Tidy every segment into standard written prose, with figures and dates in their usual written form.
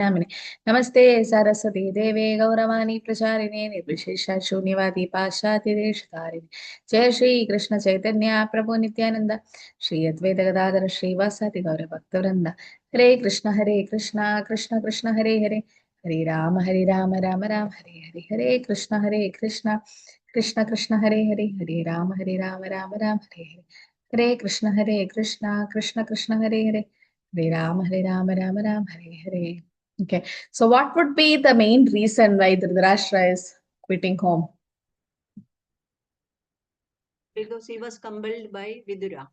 नमस्ते सरस्वती देवे गौरवाणी प्रचारिणे निर्विशेष शून्यवादी पाश्चात्यदेशतारिणे जय श्री कृष्ण चैतन्य प्रभु नित्यानंद श्री अद्वैत गदाधर श्रीवासादि गौर भक्तवृंद हरे Krishna Krishna Krishna Hare Hare Hare Ram Ram Ram Hare Hare Hare Krishna Krishna Krishna Krishna Hare Hare Hare Ram Ram Ram Hare Hare Hare Krishna Krishna Krishna Hare Hare Hare Ram Ram Hare Hare. Okay. So what would be the main reason why Dhritarashtra is quitting home? Because he was compelled by Vidura.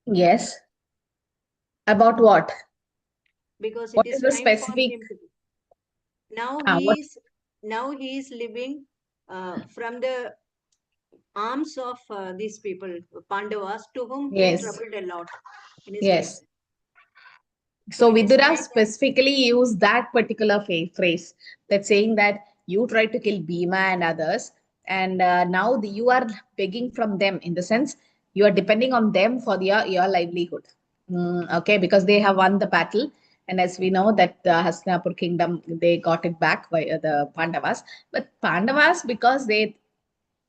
Yes. About what? Because it What is is the time for specific? him to. Now What? he is living from the arms of these people, Pandavas, to whom he Yes. troubled a lot in his life. Yes. So it is Vidura time specifically used that particular phrase that saying that you tried to kill Bhima and others, and now you are begging from them in the sense you are depending on them for your livelihood. Okay, because they have won the battle, and as we know that the Hastinapur kingdom they got it back by the Pandavas, but Pandavas because they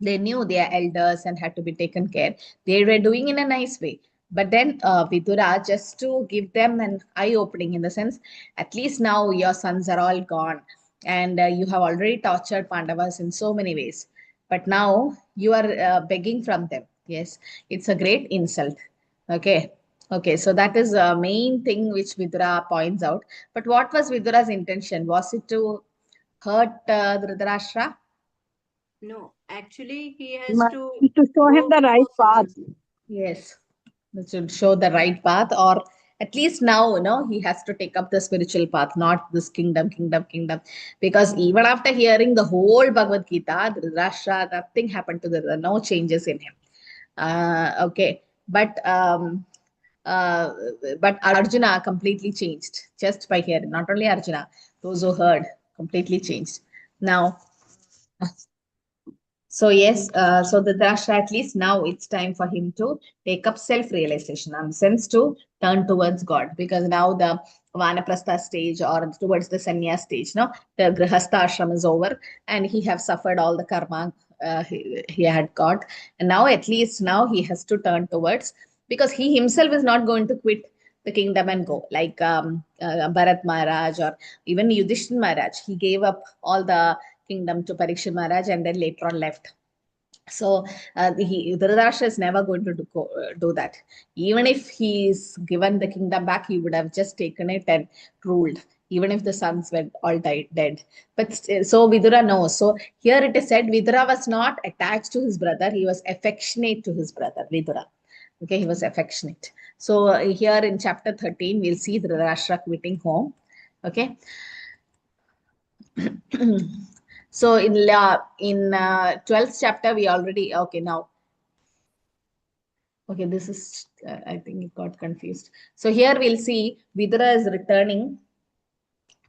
knew their elders and had to be taken care. They were doing in a nice way. But then Vidura, just to give them an eye-opening in the sense, at least now your sons are all gone and you have already tortured Pandavas in so many ways. But now you are begging from them. Yes, it's a great insult. Okay. Okay, so that is a main thing which Vidura points out. But what was Vidura's intention? Was it to hurt Dhritarashtra? No, actually he has Must to be to show him go the right before path. Success. Yes, that should show the right path, or at least now, he has to take up the spiritual path, not this kingdom. Because even after hearing the whole Bhagavad Gita, Dhritarashtra, nothing happened to the no changes in him. Okay, uh, but Arjuna completely changed just by hearing. Not only Arjuna, those who heard completely changed. Now, so yes, so the Drashra, at least now it's time for him to take up self-realization and sense to turn towards God, because now the Vanaprastha stage or towards the Sannyas stage, no, the Grihastha ashram is over and he have suffered all the karma he had got, and now at least now he has to turn towards, because he himself is not going to quit the kingdom and go like Bharat Maharaj or even Yudhishthira Maharaj. He gave up all the kingdom to Parikshit Maharaj and then later on left. So Dhritarashtra is never going to do that. Even if he is given the kingdom back, he would have just taken it and ruled. Even if the sons were all dead. But still, so Vidura knows. So here it is said Vidura was not attached to his brother. He was affectionate to his brother, Vidura. Okay, he was affectionate. So here in chapter 13, we'll see Dhritarashtra quitting home. Okay. So in 12th chapter we already okay now. Okay, this is I think it got confused. So here we'll see Vidura is returning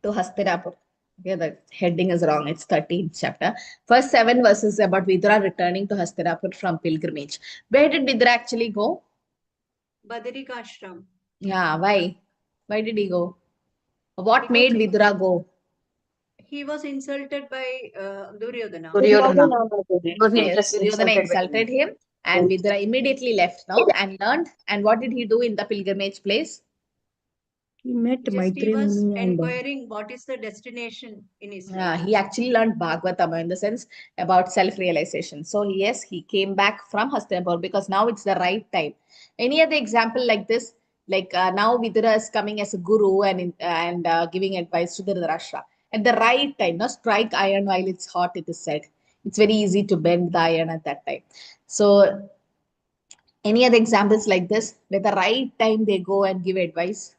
to Hastinapur. Okay, the heading is wrong. It's 13th chapter. First 7 verses about Vidura returning to Hastinapur from pilgrimage. Where did Vidura actually go? Badarikashram. Yeah, why? Why did he go? What Because made Vidura go? he was insulted by Duryodhana. Duryodhana. He was Yes, Duryodhana insulted by insulted him. him, and Vidura immediately left now and learned. And what did he do in the pilgrimage place? He met Just he Maitri was Muni and inquiring what is the destination in his life. He actually learned Bhagavatam in the sense about self-realization. So yes, he came back from Hastinapur because now it's the right time. Any other example like this? Like now Vidura is coming as a guru and giving advice to the Dhritarashtra at the right time. Not strike iron while it's hot. It is said it's very easy to bend the iron at that time. So any other examples like this? At the right time they go and give advice.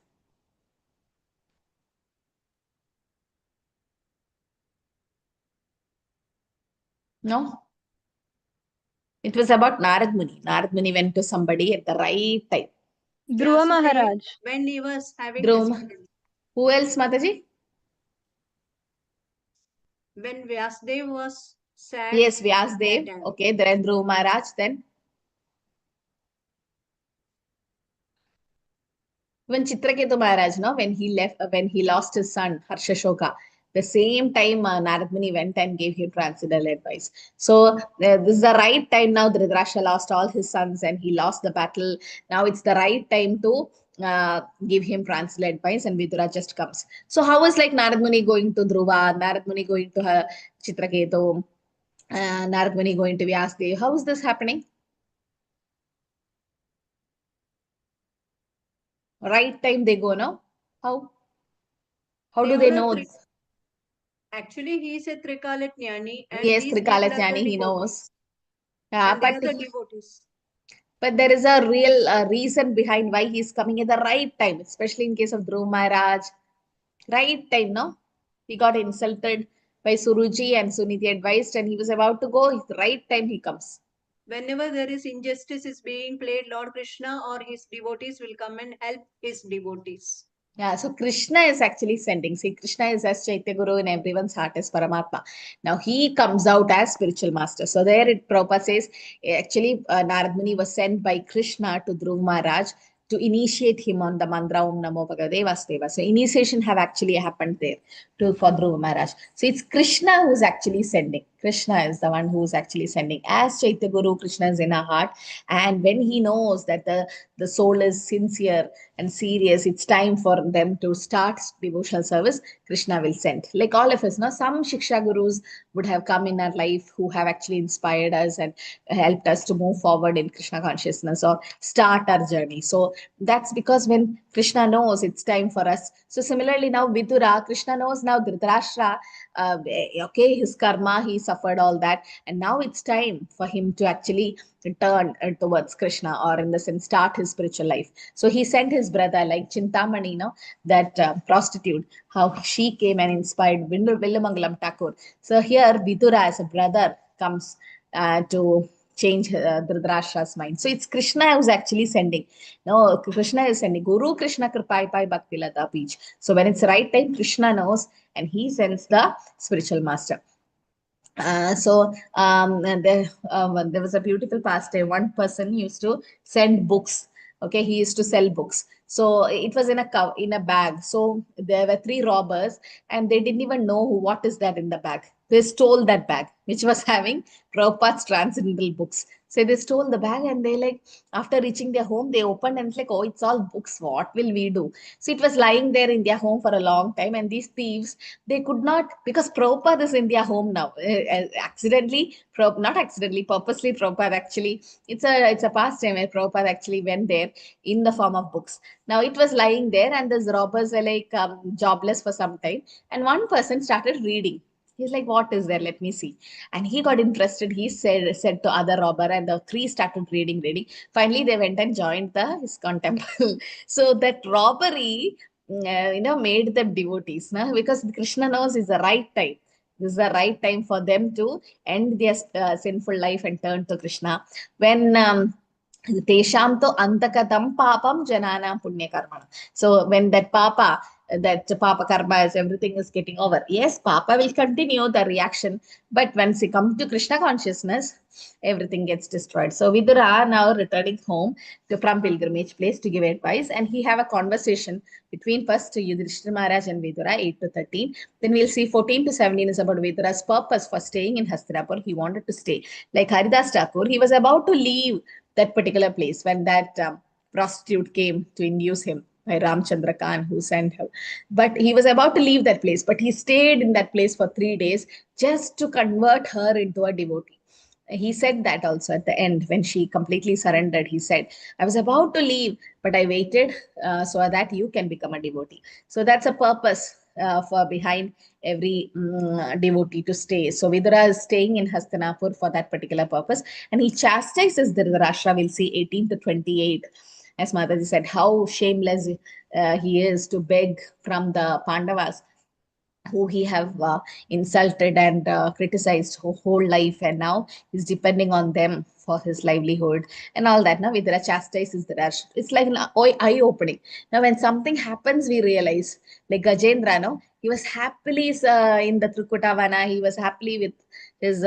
No. It was about Narad Muni. Narad Muni went to somebody at the right time. Dhruva Vyasdev, Maharaj. when he was having Dhruva. difficulty, Who else, Mataji? when Vyasdev was sad Yes, at that Vyasdev. time, Okay, then Dhruva Maharaj. Then When Chitraketu Maharaj, no, when he lost his son, Harshashoka, the same time Narad Muni went and gave him transcendental advice. So this is the right time now. Dhritarashtra lost all his sons and he lost the battle. Now it's the right time to give him transcendental advice, and Vidura just comes. So how is like Narad Muni going to Dhruva, Narad Muni going to Chitraketu, Narad Muni going to Vyasdev? How is this happening? Right time they go now. How? How They do all they are know? actually, he is a Trikalat Jnani, and Yes, these people are Trikalatjani, the he knows. devotees. Yeah, And they are the devotees. but there is a real reason behind why he's coming at the right time, especially in case of Dhruv Maharaj. Right time, no? He got insulted by Suruji and Suniti advised, and he was about to go. The right time he comes. Whenever there is injustice is being played, Lord Krishna or his devotees will come and help his devotees. Yeah, so Krishna is actually sending. See, Krishna is as Chaitya Guru in everyone's heart as Paramatma. Now he comes out as spiritual master. So there it Prabhupada says, actually Narad Muni was sent by Krishna to Dhruv Maharaj to initiate him on the mantra Om Namo Bhagavate Vasudeva. So initiation have actually happened there for Dhruv Maharaj. So it's Krishna who's actually sending. Krishna is the one who's actually sending. As Chaitya Guru, Krishna is in our heart. And when he knows that the soul is sincere and serious, it's time for them to start devotional service, Krishna will send. Like all of us, no, some Shiksha Gurus would have come in our life who have actually inspired us and helped us to move forward in Krishna consciousness or start our journey. So that's because when Krishna knows it's time for us. So similarly now Vidura, Krishna knows now Dhritarashtra, okay, his karma, he suffered all that. And now it's time for him to actually turn towards Krishna, or in the sense, start his spiritual life. So he sent his brother, like Chintamani, that prostitute, how she came and inspired Villamangalam Thakur. So here Vidura as a brother comes to change Dhritarashtra's mind. So it's Krishna who's actually sending. No, Krishna is sending. Guru Krishna Kripai Pai Bhakti Lata Peach. So when it's the right time, Krishna knows and he sends the spiritual master. And there was a beautiful pastime. One person used to send books. Okay, he used to sell books. So it was in a bag. So there were three robbers, and they didn't even know what is that in the bag. They stole that bag, which was having Prabhupada's transcendental books. So they stole the bag, and they like after reaching their home, they opened and it's like, oh, it's all books. What will we do? So it was lying there in their home for a long time, and these thieves, they could not, because Prabhupada is in their home now. Not accidentally, purposely, Prabhupada actually, it's a pastime where Prabhupada actually went there in the form of books. Now it was lying there, and these robbers were like jobless for some time, and one person started reading. He's like, what is there? Let me see. And he got interested. He said to other robber, and the three started reading. Finally, they went and joined the ISKCON temple. So that robbery, made them devotees, because Krishna knows is the right time. This is the right time for them to end their sinful life and turn to Krishna. When Tesham to antakatam papam janana punya karmana. So when that papa karma is everything is getting over. Yes, papa will continue the reaction, but once he comes to Krishna consciousness, everything gets destroyed. So Vidura now returning home from pilgrimage place to give advice, and he have a conversation between first Yudhishthira Maharaj and Vidura 8 to 13. Then we'll see 14 to 17 is about Vidura's purpose for staying in Hastinapur. He wanted to stay. Like Haridas Thakur, he was about to leave that particular place when that prostitute came to induce him by Ramchandra Khan, who sent her. But he was about to leave that place, but he stayed in that place for 3 days just to convert her into a devotee. He said that also at the end when she completely surrendered. He said, I was about to leave, but I waited so that you can become a devotee. So that's a purpose for behind every devotee to stay. So Vidura is staying in Hastinapur for that particular purpose, and he chastises Dhritarashtra. We'll see 18 to 28. As Mataji said, how shameless he is to beg from the Pandavas, who he have insulted and criticized whole life, and now he's depending on them for his livelihood and all that. Now Vidura chastises Dhritarashtra. It's like an eye-opening. Now when something happens, we realize, like Gajendra, no, he was happily in the Trikutavana, he was happily with his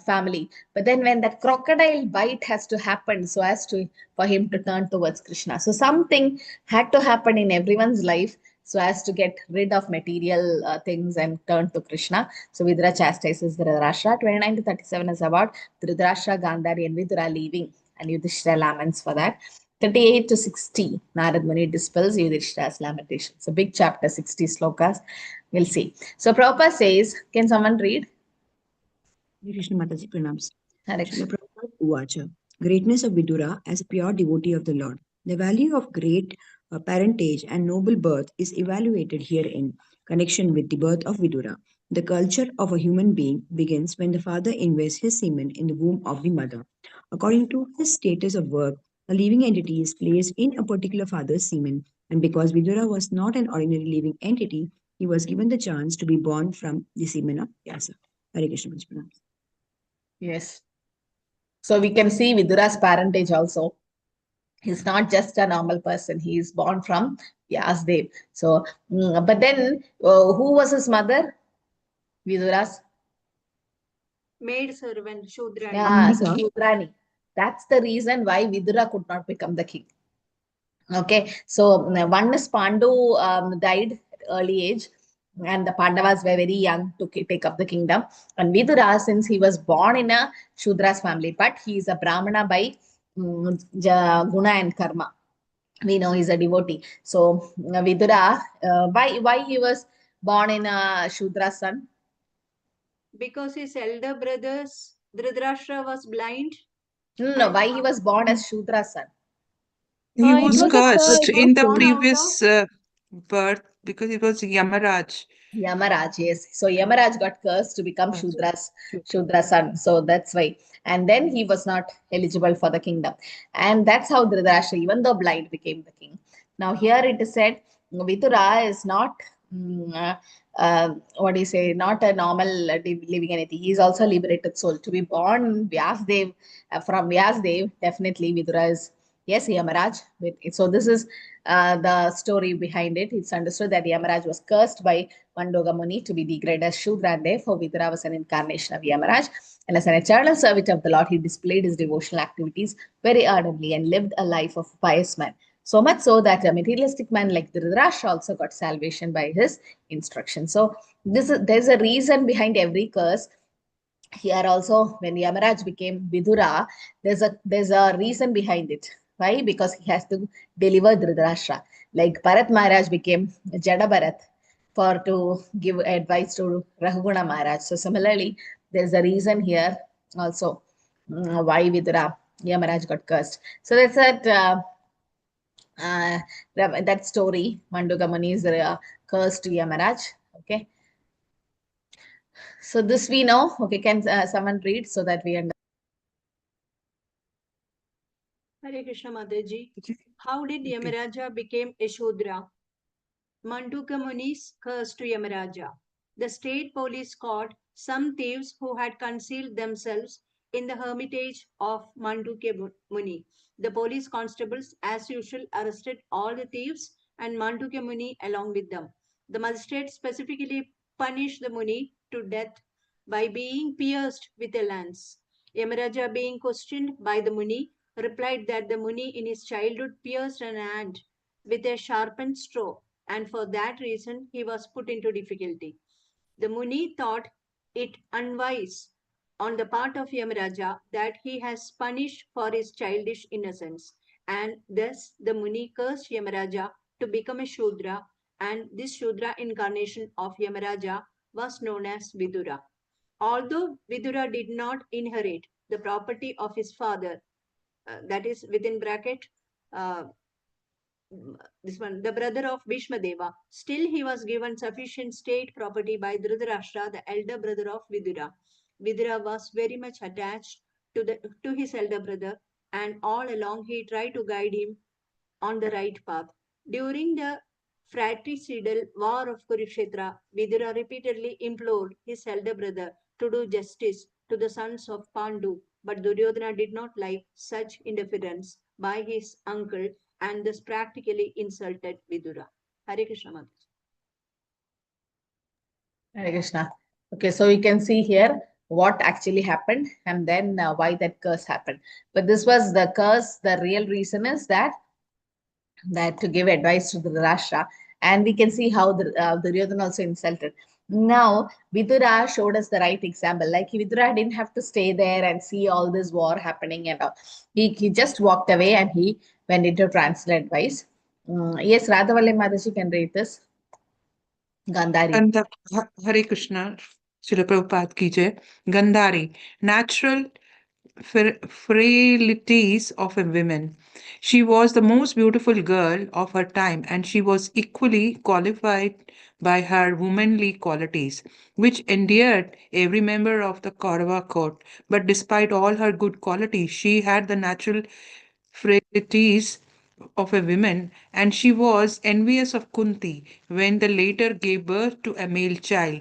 family. But then when the crocodile bite has to happen so as to for him to turn towards Krishna. So something had to happen in everyone's life so as to get rid of material things and turn to Krishna. So Vidura chastises Dhritarashtra. 29 to 37 is about Dhritarashtra, Gandhari, and Vidura leaving, and Yudhishthira laments for that. 38 to 60, Narad Muni dispels Yudhishthira's lamentations. A big chapter, 60 slokas. We'll see. So Prabhupada says, can someone read? Hare Krishna Mataji Pranams. Hare Srila Prabhupada Uvacha. Greatness of Vidura as a pure devotee of the Lord. The value of great parentage and noble birth is evaluated here in connection with the birth of Vidura. The culture of a human being begins when the father invests his semen in the womb of the mother. According to his status of work, a living entity is placed in a particular father's semen, and because Vidura was not an ordinary living entity, he was given the chance to be born from the semen of Vyasa. Hare Krishna Mataji Pranams. Yes. So we can see Vidura's parentage also. He's not just a normal person. He is born from Vyasdev. So, but then who was his mother? Vidura's? Maid servant, Shudrani. Yeah, so Ambika. Shudrani. That's the reason why Vidura could not become the king. Okay, so one is Pandu died at early age, and the Pandavas were very young to take up the kingdom. And Vidura, since he was born in a Shudra's family, but he is a Brahmana by Guna and Karma. We know he's a devotee. So Vidura, why he was born in a Shudra's son? Because his elder brothers, Dhritarashtra was blind. No, why he was born as Shudra's son? He It was was a cursed curse. in the Born out previous birth because it was Yamaraj. Yamaraj, yes. So Yamaraj got cursed to become Shudra's son. So that's why. And then he was not eligible for the kingdom. And that's how Dhritarashtra, even though blind, became the king. Now here it is said, Vidura is not, what do you say, not a normal living entity. He is also a liberated soul. To be born Vyasdev, from Vyasdev, definitely Vidura is, yes, Yamaraj. So this is the story behind it. It's understood that Yamaraj was cursed by Mandoga Muni to be degraded as Shudra, and therefore Vidura was an incarnation of Yamaraj. And as an eternal servant of the Lord, he displayed his devotional activities very ardently and lived a life of a pious man. So much so that a materialistic man like Dhritarashtra also got salvation by his instruction. So there's a reason behind every curse. Here also, when Yamaraj became Vidura, there's a reason behind it. Why? Because he has to deliver Dhritarashtra. Like Bharat Maharaj became Jada Bharat for to give advice to Rahuguna Maharaj. So similarly, there's a reason here also why Vidura Yamaraj got cursed. So that's that story. Manduga Muni is cursed to Yamaraj. Okay. So this we know. Okay, can someone read so that we understand? Hare Krishna Mataji. How did Yamaraja became a Shudra? Manduka Muni's curse to Yamaraja. The state police caught some thieves who had concealed themselves in the hermitage of Manduka Muni. The police constables, as usual, arrested all the thieves and Manduka Muni along with them. The magistrate specifically punished the Muni to death by being pierced with a lance. Yamaraja, being questioned by the Muni, replied that the Muni in his childhood pierced an ant with a sharpened straw, and for that reason he was put into difficulty. The Muni thought it unwise on the part of Yamaraja that he has punished for his childish innocence, and thus the Muni cursed Yamaraja to become a Shudra, and this Shudra incarnation of Yamaraja was known as Vidura. Although Vidura did not inherit the property of his father, that is within bracket, uh, this one, the brother of Bhishma Deva, still he was given sufficient state property by Dhritarashtra, the elder brother of Vidura. Vidura was very much attached to his elder brother, and all along he tried to guide him on the right path. During the fratricidal war of Kurukshetra, Vidura repeatedly implored his elder brother to do justice to the sons of Pandu, but Duryodhana did not like such interference by his uncle and thus practically insulted Vidura. Hare Krishna Mataji. Hare Krishna. Okay, so we can see here what actually happened and then why that curse happened. But this was the curse. The real reason is that to give advice to the Rashtra, and we can see how the Duryodhana also insulted. Now, Vidura showed us the right example. Like Vidura didn't have to stay there and see all this war happening and all. He just walked away and he went into translate advice. Yes, Radhavali Mataji can read this. Gandhari. And the Hare Krishna, Srila Prabhupada ki jai. Gandhari, natural frailties of a woman. She was the most beautiful girl of her time, and she was equally qualified by her womanly qualities, which endeared every member of the Kaurava court. But despite all her good qualities, she had the natural frailties of a woman, and she was envious of Kunti when the latter gave birth to a male child.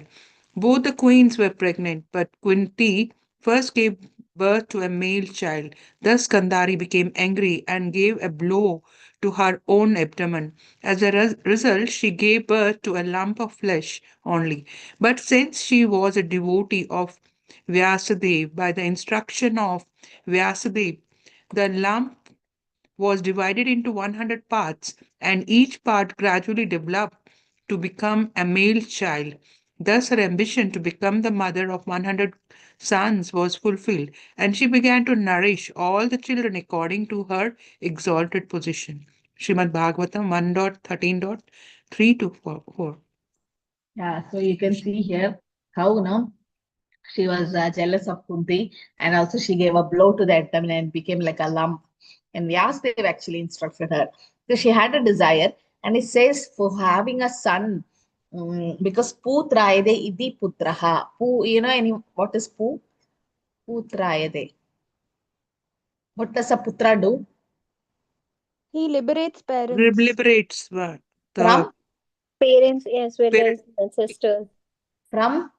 Both the queens were pregnant, but Kunti first gave birth to a male child. Thus, Kandari became angry and gave a blow to her own abdomen. As a result, she gave birth to a lump of flesh only. But since she was a devotee of Vyasadeva, by the instruction of Vyasadeva, the lump was divided into 100 parts, and each part gradually developed to become a male child. Thus, her ambition to become the mother of 100 sons was fulfilled, and she began to nourish all the children according to her exalted position. Srimad Bhagavatam 1.13.3 to 4. Yeah, so you can see here how she was jealous of Kunti, and also she gave a blow to the abdomen and became like a lump. And Vyasdev actually instructed her. So she had a desire, and it says for having a son, because putrayade idi putraha. What is putrayade? What does a putra do? He liberates parents. Liberates the From Parents as well parent as ancestors. from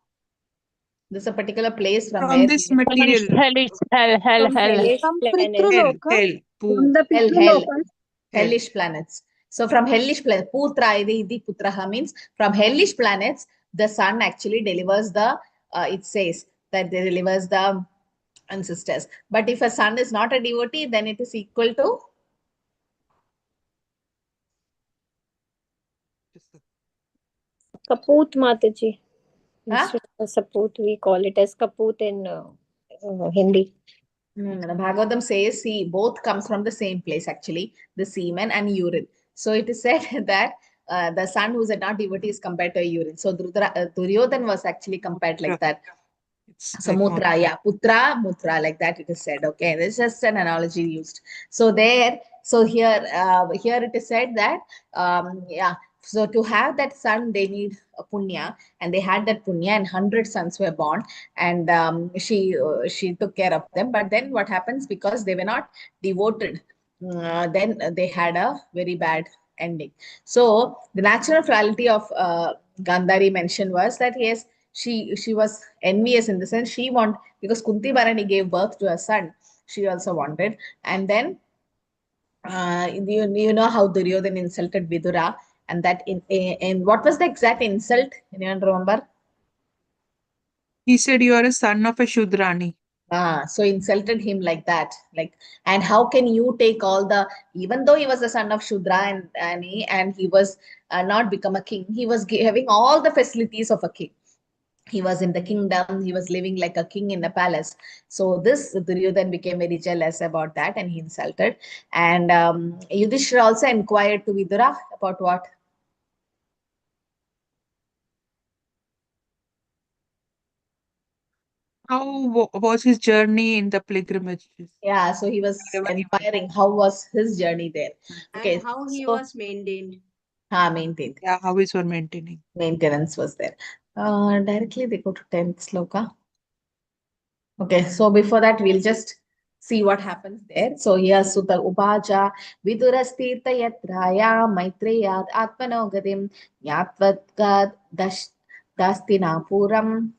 there's a particular place from from where this he gets material From hellish From planet. hell, Pitraloka. hell, From poo, the hell, hell. Pitralokas. hell. Hellish planets. So from hellish planets, putra idi putraha means from hellish planets, the sun actually delivers it says that they delivers the ancestors. But if a son is not a devotee, then it is equal to Kaput Mataji. huh? Instead of Saput, we call it as Kaput in Hindi. The Bhagavatam says, see, both comes from the same place actually, the semen and urine. So it is said that the son who is not devotee is compared to a urine. So Duryodhan was actually compared like that. It's So like mutra, yeah, putra, mutra, like that it is said. Okay, this is just an analogy used. So there, so here it is said that, yeah. So to have that son, they need a punya, and they had that punya, and 100 sons were born, and she took care of them. But then what happens, because they were not devoted, then they had a very bad ending. So the natural quality of Gandhari mentioned was that yes, she was envious in the sense she want, because Kunti Bharani gave birth to a son, she also wanted. And then you know how Duryodhana insulted Vidura, and that in what was the exact insult? Anyone remember? he said, you are a son of a Shudrani. So insulted him like that, like, and how can you take all the, even though he was the son of Shudra and he was not become a king, he was having all the facilities of a king. He was in the kingdom, he was living like a king in a palace. So this Duryodhan became very jealous about that and he insulted. And Yudhishthira also inquired to Vidura about what? How was his journey in the pilgrimages? Yeah, so he was Wherever he went. inquiring how was his journey there. And Okay, how he so was maintained. maintained. Yeah, how is one maintaining? Maintenance was there. Directly they go to 10th sloka. Okay, so before that, we'll just see what happens there. So here, Sutta Upaja, Vidurastirtha Yatraya, Maitreyad Atmanogadim, Yatvatka Dastina Puram,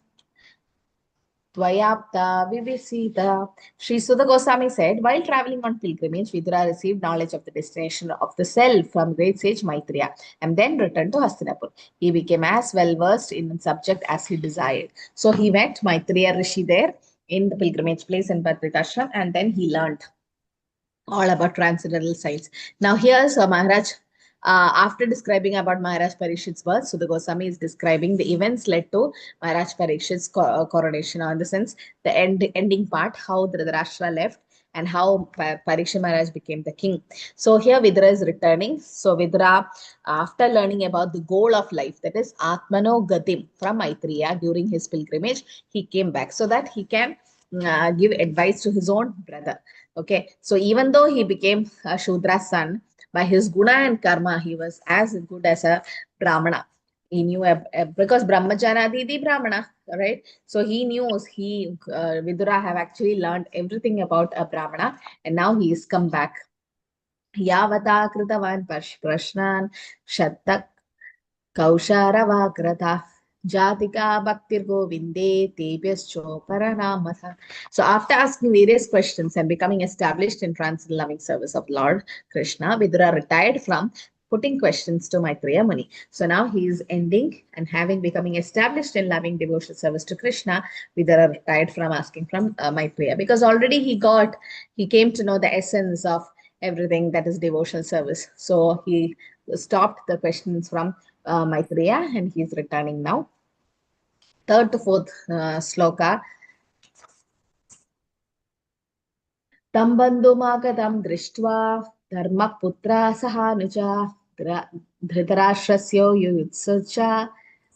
Tvayapta Vivisita. Sri Sudha Goswami said, while traveling on pilgrimage, Vidura received knowledge of the destination of the self from great sage Maitreya and then returned to Hastinapur. He became as well versed in the subject as he desired. So he met Maitreya Rishi there in the pilgrimage place in Badrikashram, and then he learned all about transcendental science. Now here's Maharaj. After describing about Maharaj Parikshit's birth, so the Goswami is describing the events led to Maharaj Parikshit's coronation, or in the sense the ending part, how Dhritarashtra left and how Parikshit Maharaj became the king. So here Vidura is returning. So Vidura, after learning about the goal of life, that is Atmano Gatim from Maitreya during his pilgrimage, he came back so that he can give advice to his own brother. Okay, so even though he became a Shudra's son, by his guna and karma, he was as good as a Brahmana. He knew because Brahmachana Didi Brahmana, right? So he knew Vidura have actually learned everything about a Brahmana, and now he is come back. Yavata kritavan prashnan shattak Kausharavakrata Jatika Bhaktir Govinde Tebhyascho Paranamatha. So after asking various questions and becoming established in transcendental loving service of Lord Krishna, Vidura retired from putting questions to Maitreya Muni. So now he is ending and having becoming established in loving devotional service to Krishna, Vidura retired from asking from Maitreya, because already he came to know the essence of everything that is devotional service. So he stopped the questions from Maitreya, and he is returning now. Third to fourth sloka. Tam bandhumagatam drishtva dharma putra sahanuja dhritarashrasyo yuyutsacha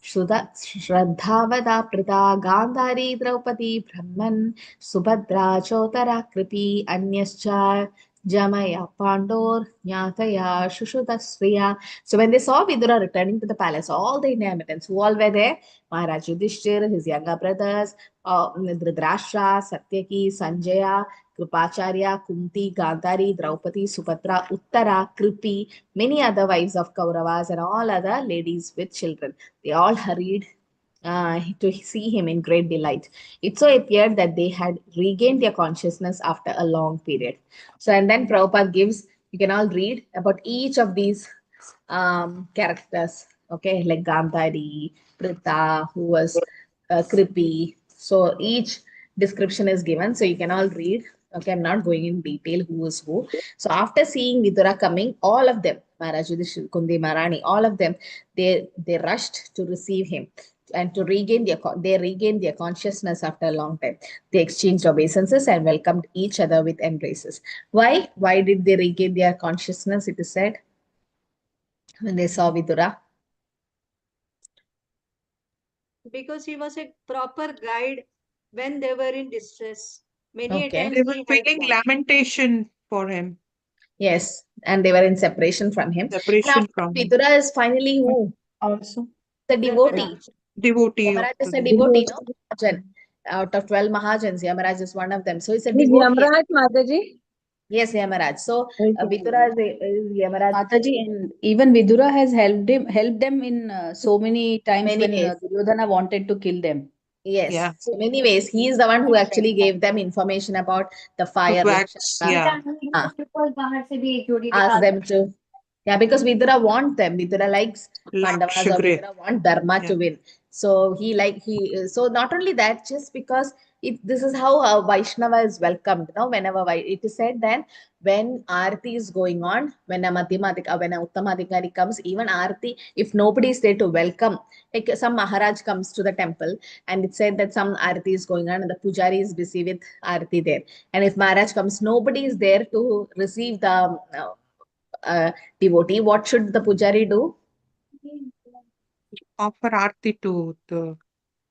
Shraddhavada Prita Gandhari Draupadi Brahman Subhadra Chotara Kripi Anyascha Jamaya Pandor Nyataya Shushudasriya. So when they saw Vidura returning to the palace, all the inhabitants who all were there, Maharaj Yudhishthir, his younger brothers, Dhritarashtra, Satyaki, Sanjaya, Kripacharya, Kumti, Gandhari, Draupadi, Subhadra, Uttara, Kripi, many other wives of Kauravas and all other ladies with children. They all hurried to see him in great delight. It so appeared that they had regained their consciousness after a long period. So, and then Prabhupada gives, you can all read about each of these characters, okay, like Gandhari, Prita, who was Kripi. So, each description is given, so you can all read. Okay, I'm not going in detail who is who. So, after seeing Vidura coming, all of them, Maharaj Yudhishthira, Kundi, Marani, all of them, they rushed to receive him and to regain they regained their consciousness after a long time. They exchanged obeisances and welcomed each other with embraces. Why? Why did they regain their consciousness? It is said when they saw Vidura. Because he was a proper guide when they were in distress. Many Okay. times They were he helped feeling them. lamentation for him, Yes, and they were in separation from him. And separation after from him. Vidura is finally who? Also, The devotee. Devotee of Yamaraj is the a devotee, no? Mahajan. Out of 12 Mahajans, Yamaraj is one of them. So it's a Is devotee. Yamaraj Mataji? Yes, Yamaraj. So Okay. Vidura is Yamaraj. Mataji, and even Vidura has helped them in so many times Many when ways. Duryodhana wanted to kill them. Yes. Yeah. So many ways. He is the one who actually gave them information about the fire. wax. Yeah. Ask them to. Yeah, because Vidura want them. Vidura likes Pandavas, or Lakshagre. Vidura want Dharma Yeah. to win. So so not only that, just because this is how Vaishnava is welcomed. Whenever it is said then when Aarti is going on, when a Madhyamadika, when a Uttamadikari comes, even Aarti, if nobody is there to welcome, like some Maharaj comes to the temple and it said that some Aarti is going on and the Pujari is busy with Aarti there. And if Maharaj comes, nobody is there to receive the devotee. What should the Pujari do? Offer Aarti to the.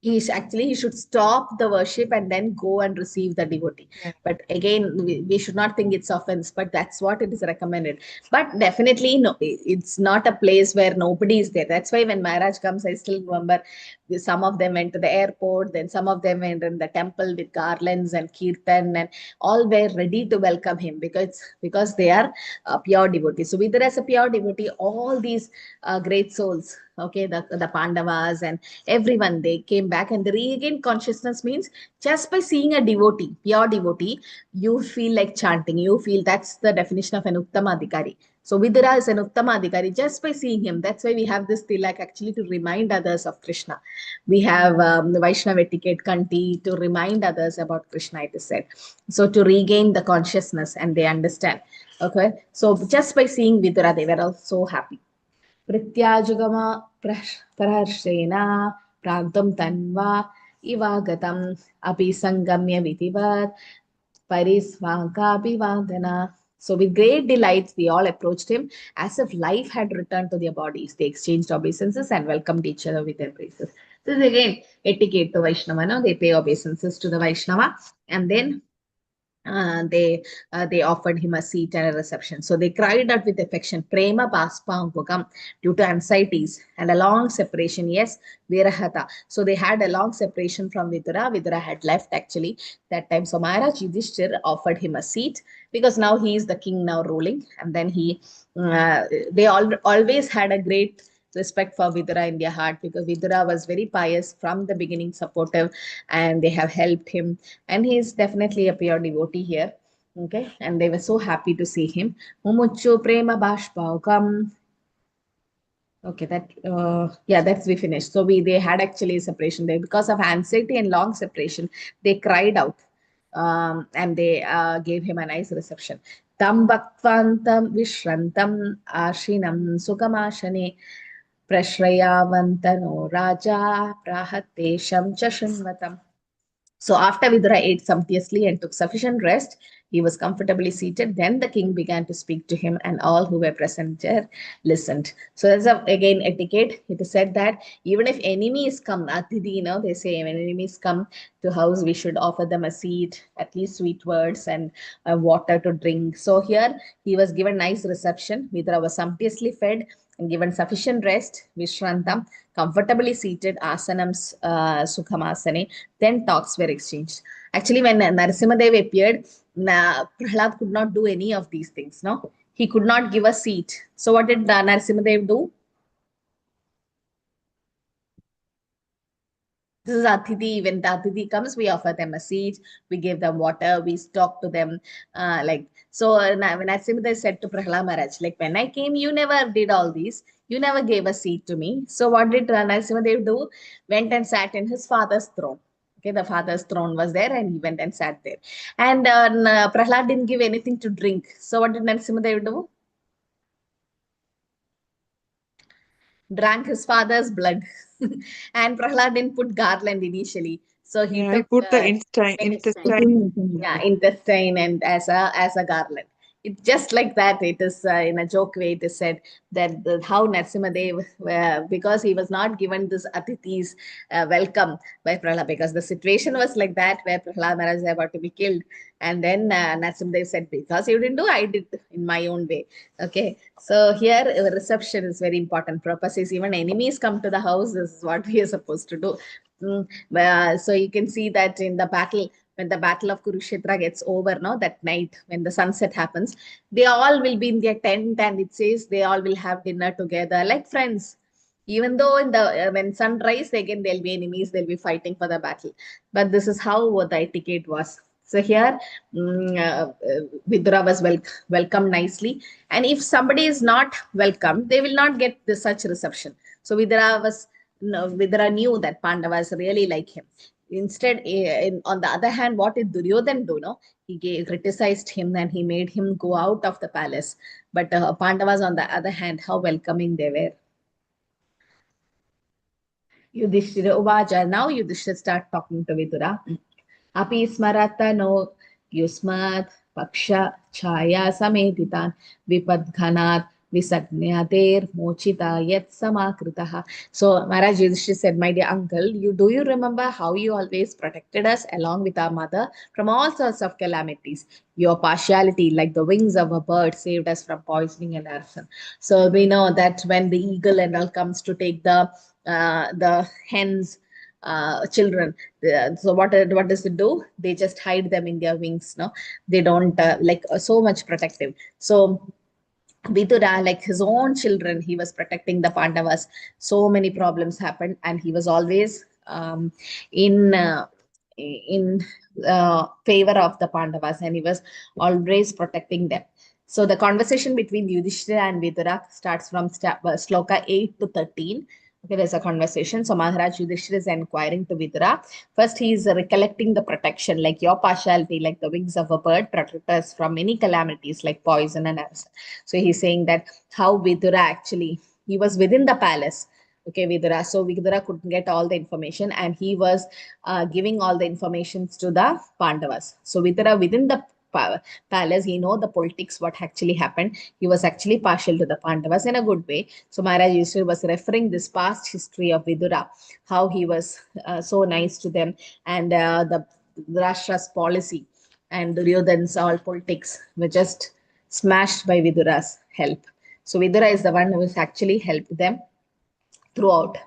He should stop the worship and then go and receive the devotee. Yeah. But again, we should not think it's offense, but that's what it is recommended. But definitely no, it's not a place where nobody is there. That's why when Maharaj comes, I still remember Some of them went to the airport, then some of them went in the temple with garlands and kirtan, and all were ready to welcome him because they are pure devotees. So Vidura as a pure devotee, all these great souls, okay, the Pandavas and everyone, they came back and they regained consciousness. Means just by seeing a devotee, pure devotee, you feel like chanting. You feel that's the definition of an Uttama Adhikari. So Vidura is an Uttama Adhikari just by seeing him. That's why we have this tilak actually to remind others of Krishna. We have the Vaishnava etiquette kanti to remind others about Krishna, it is said. So to regain the consciousness and they understand. Okay. So just by seeing Vidura, they were all so happy. Prityajugama praharshena prantam tanva ivagatam api sangamya vitivat parisvankabhivandana. So with great delight, they all approached him as if life had returned to their bodies. They exchanged obeisances and welcomed each other with embraces. This is again etiquette to Vaishnava. No? They pay obeisances to the Vaishnava and then they offered him a seat and a reception. So they cried out with affection, Prema Baspangukam, due to anxieties and a long separation. Yes, Virahata. So they had a long separation from Vidura. Vidura had left actually that time. So Maharaj Yudhishthir offered him a seat because now he is the king now ruling. And then they always had a great respect for Vidura in their heart because Vidura was very pious from the beginning, supportive, and they have helped him. And he is definitely a pure devotee here. Okay, and they were so happy to see him. Mumuchu prema bashpaukam. Okay, that's we finished. So they had actually a separation there because of anxiety and long separation. They cried out, and they gave him a nice reception. Tam bhaktvantam vishrantam ashinam sukamashane prashrayavantano raja prahatesham chashinvatam. So after Vidura ate sumptuously and took sufficient rest, he was comfortably seated. Then the king began to speak to him, and all who were present there listened. So that's again etiquette. It is said that even if enemies come, Atidhi, they say when enemies come to house, we should offer them a seat, at least sweet words and water to drink. So here he was given nice reception. Vidura was sumptuously fed and given sufficient rest, Vishrantam, comfortably seated, asanams, sukhamasane, then talks were exchanged. Actually, when Narasimhadev appeared, Prahlad could not do any of these things, no? He could not give a seat. So what did Narasimhadev do? This is Athithi. When the Athithi comes, we offer them a seat, we give them water, we talk to them. So when Narasimhadev said to Prahlad Maharaj, like, when I came, you never did all these. You never gave a seat to me. So what did Narasimhadev do? Went and sat in his father's throne. Okay, the father's throne was there and he went and sat there. And Prahlad didn't give anything to drink. So what did Narasimhadev do? Drank his father's blood. And Prahlad didn't put garland initially. So he Yeah, I took put the intestine. intestine and as a garland. It's just like that. It is in a joke way. It is said that how Narasimhadev, because he was not given this Atithi's welcome by Prahlad, because the situation was like that where Prahlad Maharaj is about to be killed, and then Narasimhadev said, because you didn't do, I did in my own way. Okay, so here reception is very important. Purpose is even enemies come to the house. This is what we are supposed to do. So you can see that in the battle, when the battle of Kurukshetra gets over, that night when the sunset happens, they all will be in their tent, and it says they all will have dinner together like friends. Even though in the when sunrise again there'll be enemies, they'll be fighting for the battle. But this is how the etiquette was. So here, Vidura was welcomed nicely, and if somebody is not welcomed, they will not get such reception. So Vidura knew that Pandavas really like him. Instead, on the other hand, what did Duryodhan do? No, he criticized him and he made him go out of the palace. But Pandavas, on the other hand, how welcoming they were. Yudhishthira Uvaja. Now Yudhishthira start talking to Vidura. Api smarata no yusmat paksha chaya sameditan vipadghanat visagnater mochita yet samakritaha. So Maharaj Yudhishthira said, my dear uncle, do you remember how you always protected us along with our mother from all sorts of calamities? Your partiality, like the wings of a bird, saved us from poisoning and arson. So we know that when the eagle and all comes to take the the hens children. So what does it do? They just hide them in their wings, no? They don't like so much protective. So Vidura, like his own children, he was protecting the Pandavas. So many problems happened, and he was always in favor of the Pandavas, and he was always protecting them. So the conversation between Yudhishthira and Vidura starts from sloka 8 to 13. Okay, there's a conversation. So Maharaj Yudhishthira is inquiring to Vidura. First, he is recollecting the protection, like your partiality, like the wings of a bird, protect us from many calamities like poison and arrows. So he's saying that how Vidura actually, he was within the palace. Okay, Vidura. So Vidura couldn't get all the information, and he was giving all the informations to the Pandavas. So Vidura within the palace, he know the politics, what actually happened. He was actually partial to the Pandavas in a good way. So Maharaj Yudhishthira was referring this past history of Vidura, how he was so nice to them, and the Rashtra's policy and Duryodhana's all politics were just smashed by Vidura's help. So Vidura is the one who has actually helped them throughout.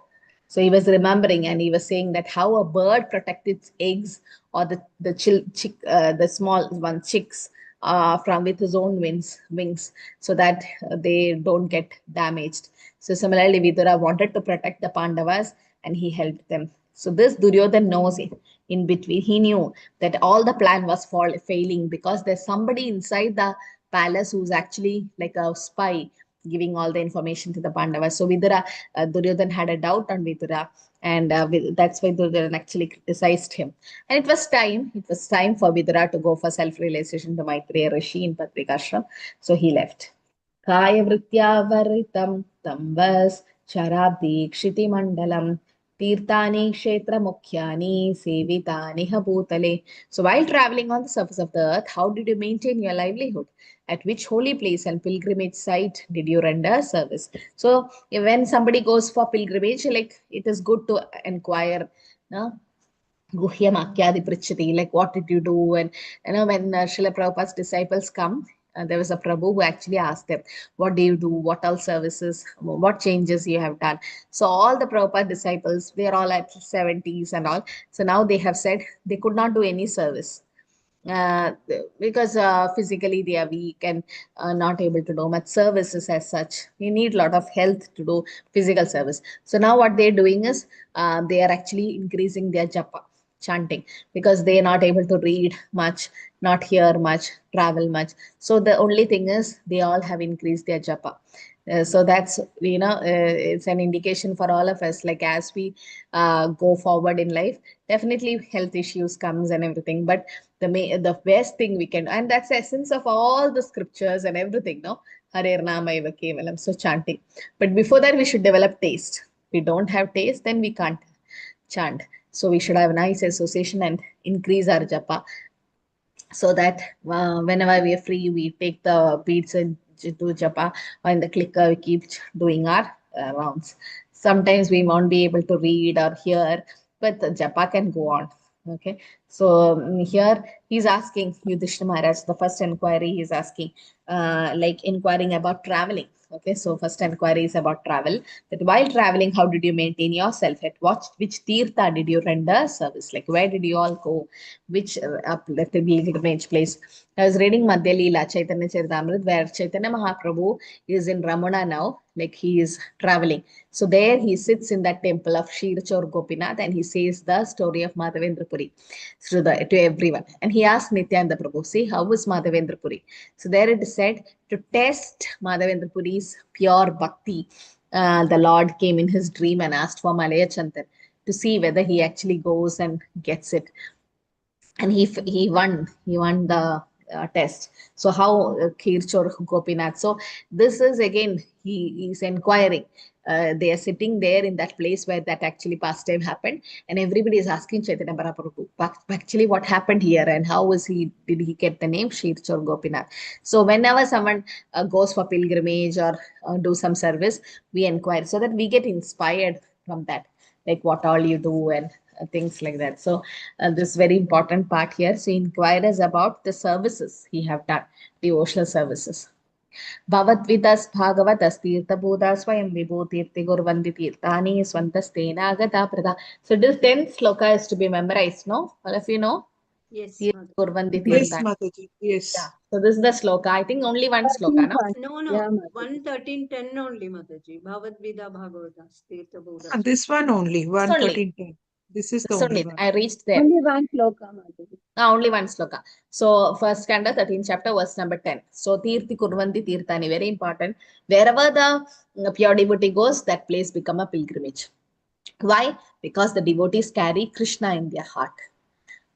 So he was remembering, and he was saying that how a bird protects its eggs, or the small one chicks from with his own wings, so that they don't get damaged. So similarly, Vidura wanted to protect the Pandavas, and he helped them. So this Duryodhana knows it. In between, he knew that all the plan was failing, because there's somebody inside the palace who's actually like a spy, giving all the information to the Pandavas. So Vidura, Duryodhana had a doubt on Vidura, and that's why Duryodhana actually criticized him. And it was time for Vidura to go for self-realization to Maitreya Rishi in Patrikashram. So he left. Kaya vritya varitam tambas charabdi kshiti mandalam tirtani kshetra mukhyani sevitani habhutale. So while traveling on the surface of the earth, how did you maintain your livelihood? At which holy place and pilgrimage site did you render service? So when somebody goes for pilgrimage, like it is good to inquire, no? Guhyam Akyadi Prichati, like what did you do? And when Srila Prabhupada's disciples come, there was a Prabhu who actually asked them, what do you do? What all services? What changes you have done? So all the Prabhupada disciples, they are all at 70s and all. So now they have said they could not do any service uh, because physically they are weak and not able to do much services as such. You need a lot of health to do physical service. So now what they're doing is they are actually increasing their japa, chanting, because they are not able to read much, not hear much, travel much. So the only thing is they all have increased their japa. So that's it's an indication for all of us, like as we go forward in life, definitely health issues comes and everything, but the best thing we can, and that's the essence of all the scriptures and everything, no? Harer Namaiva Kevalam, so chanting. But before that, we should develop taste. If we don't have taste, then we can't chant. So we should have a nice association and increase our japa, so that whenever we are free, we take the beads and do japa, or in the clicker, we keep doing our rounds. Sometimes we won't be able to read or hear, but the japa can go on. Okay, so here he's asking Yudhishthira Maharaj, the first inquiry he's asking, like inquiring about traveling. Okay, so first inquiry is about travel. That while traveling, how did you maintain yourself? At which tirtha did you render service? Like where did you all go? Which pilgrimage place? I was reading Madhya Leela Chaitanya Charitamrita, where Chaitanya Mahaprabhu is in Ramana now, like he is traveling. So there he sits in that temple of Shirchor Gopinath, and he says the story of Madhavendra Puri to everyone. And he asked Nityananda Prabhu, see, how was Madhavendra Puri? So there it is said, to test Madhavendra Puri's pure bhakti, the Lord came in his dream and asked for Malaya Chantan to see whether he actually goes and gets it. And he won the test. So how Kirchor Gopinath. So this is again, he is inquiring. They are sitting there in that place where that actually pastime happened, and everybody is asking Chaitanya Mahaprabhu, actually what happened here, and how did he get the name Shirchor Gopinath? So whenever someone goes for pilgrimage or do some service, we inquire, so that we get inspired from that, like what all you do and things like that. So this very important part here. So inquires about the services he have done, devotional services. Bhavatvidas Bhagavatas Tirtha Buddha Swayam Vibhu Tirthi Gurvandi Tirthani Swantastena Gata Prada. So this 10th sloka is to be memorized, no? All of you know? Yes, Tirthi Mataji. Gurvandi Yes, Tirthani. Mataji. Yeah. Yes. So this is the sloka. I think only one sloka, no? No, Yeah, no. Mataji. 113.10 only, Mataji. Bhavad Vida Bhagavata Tirtha Buddha. This one only, This only. 113.10. This is the This only only. one. I reached there. Only one sloka, Mataji. Only one sloka. So first canto, 13th chapter, verse number 10. So Tirthi Kurvanti Tirthani, very important. Wherever the pure devotee goes, that place become a pilgrimage. Why? Because the devotees carry Krishna in their heart.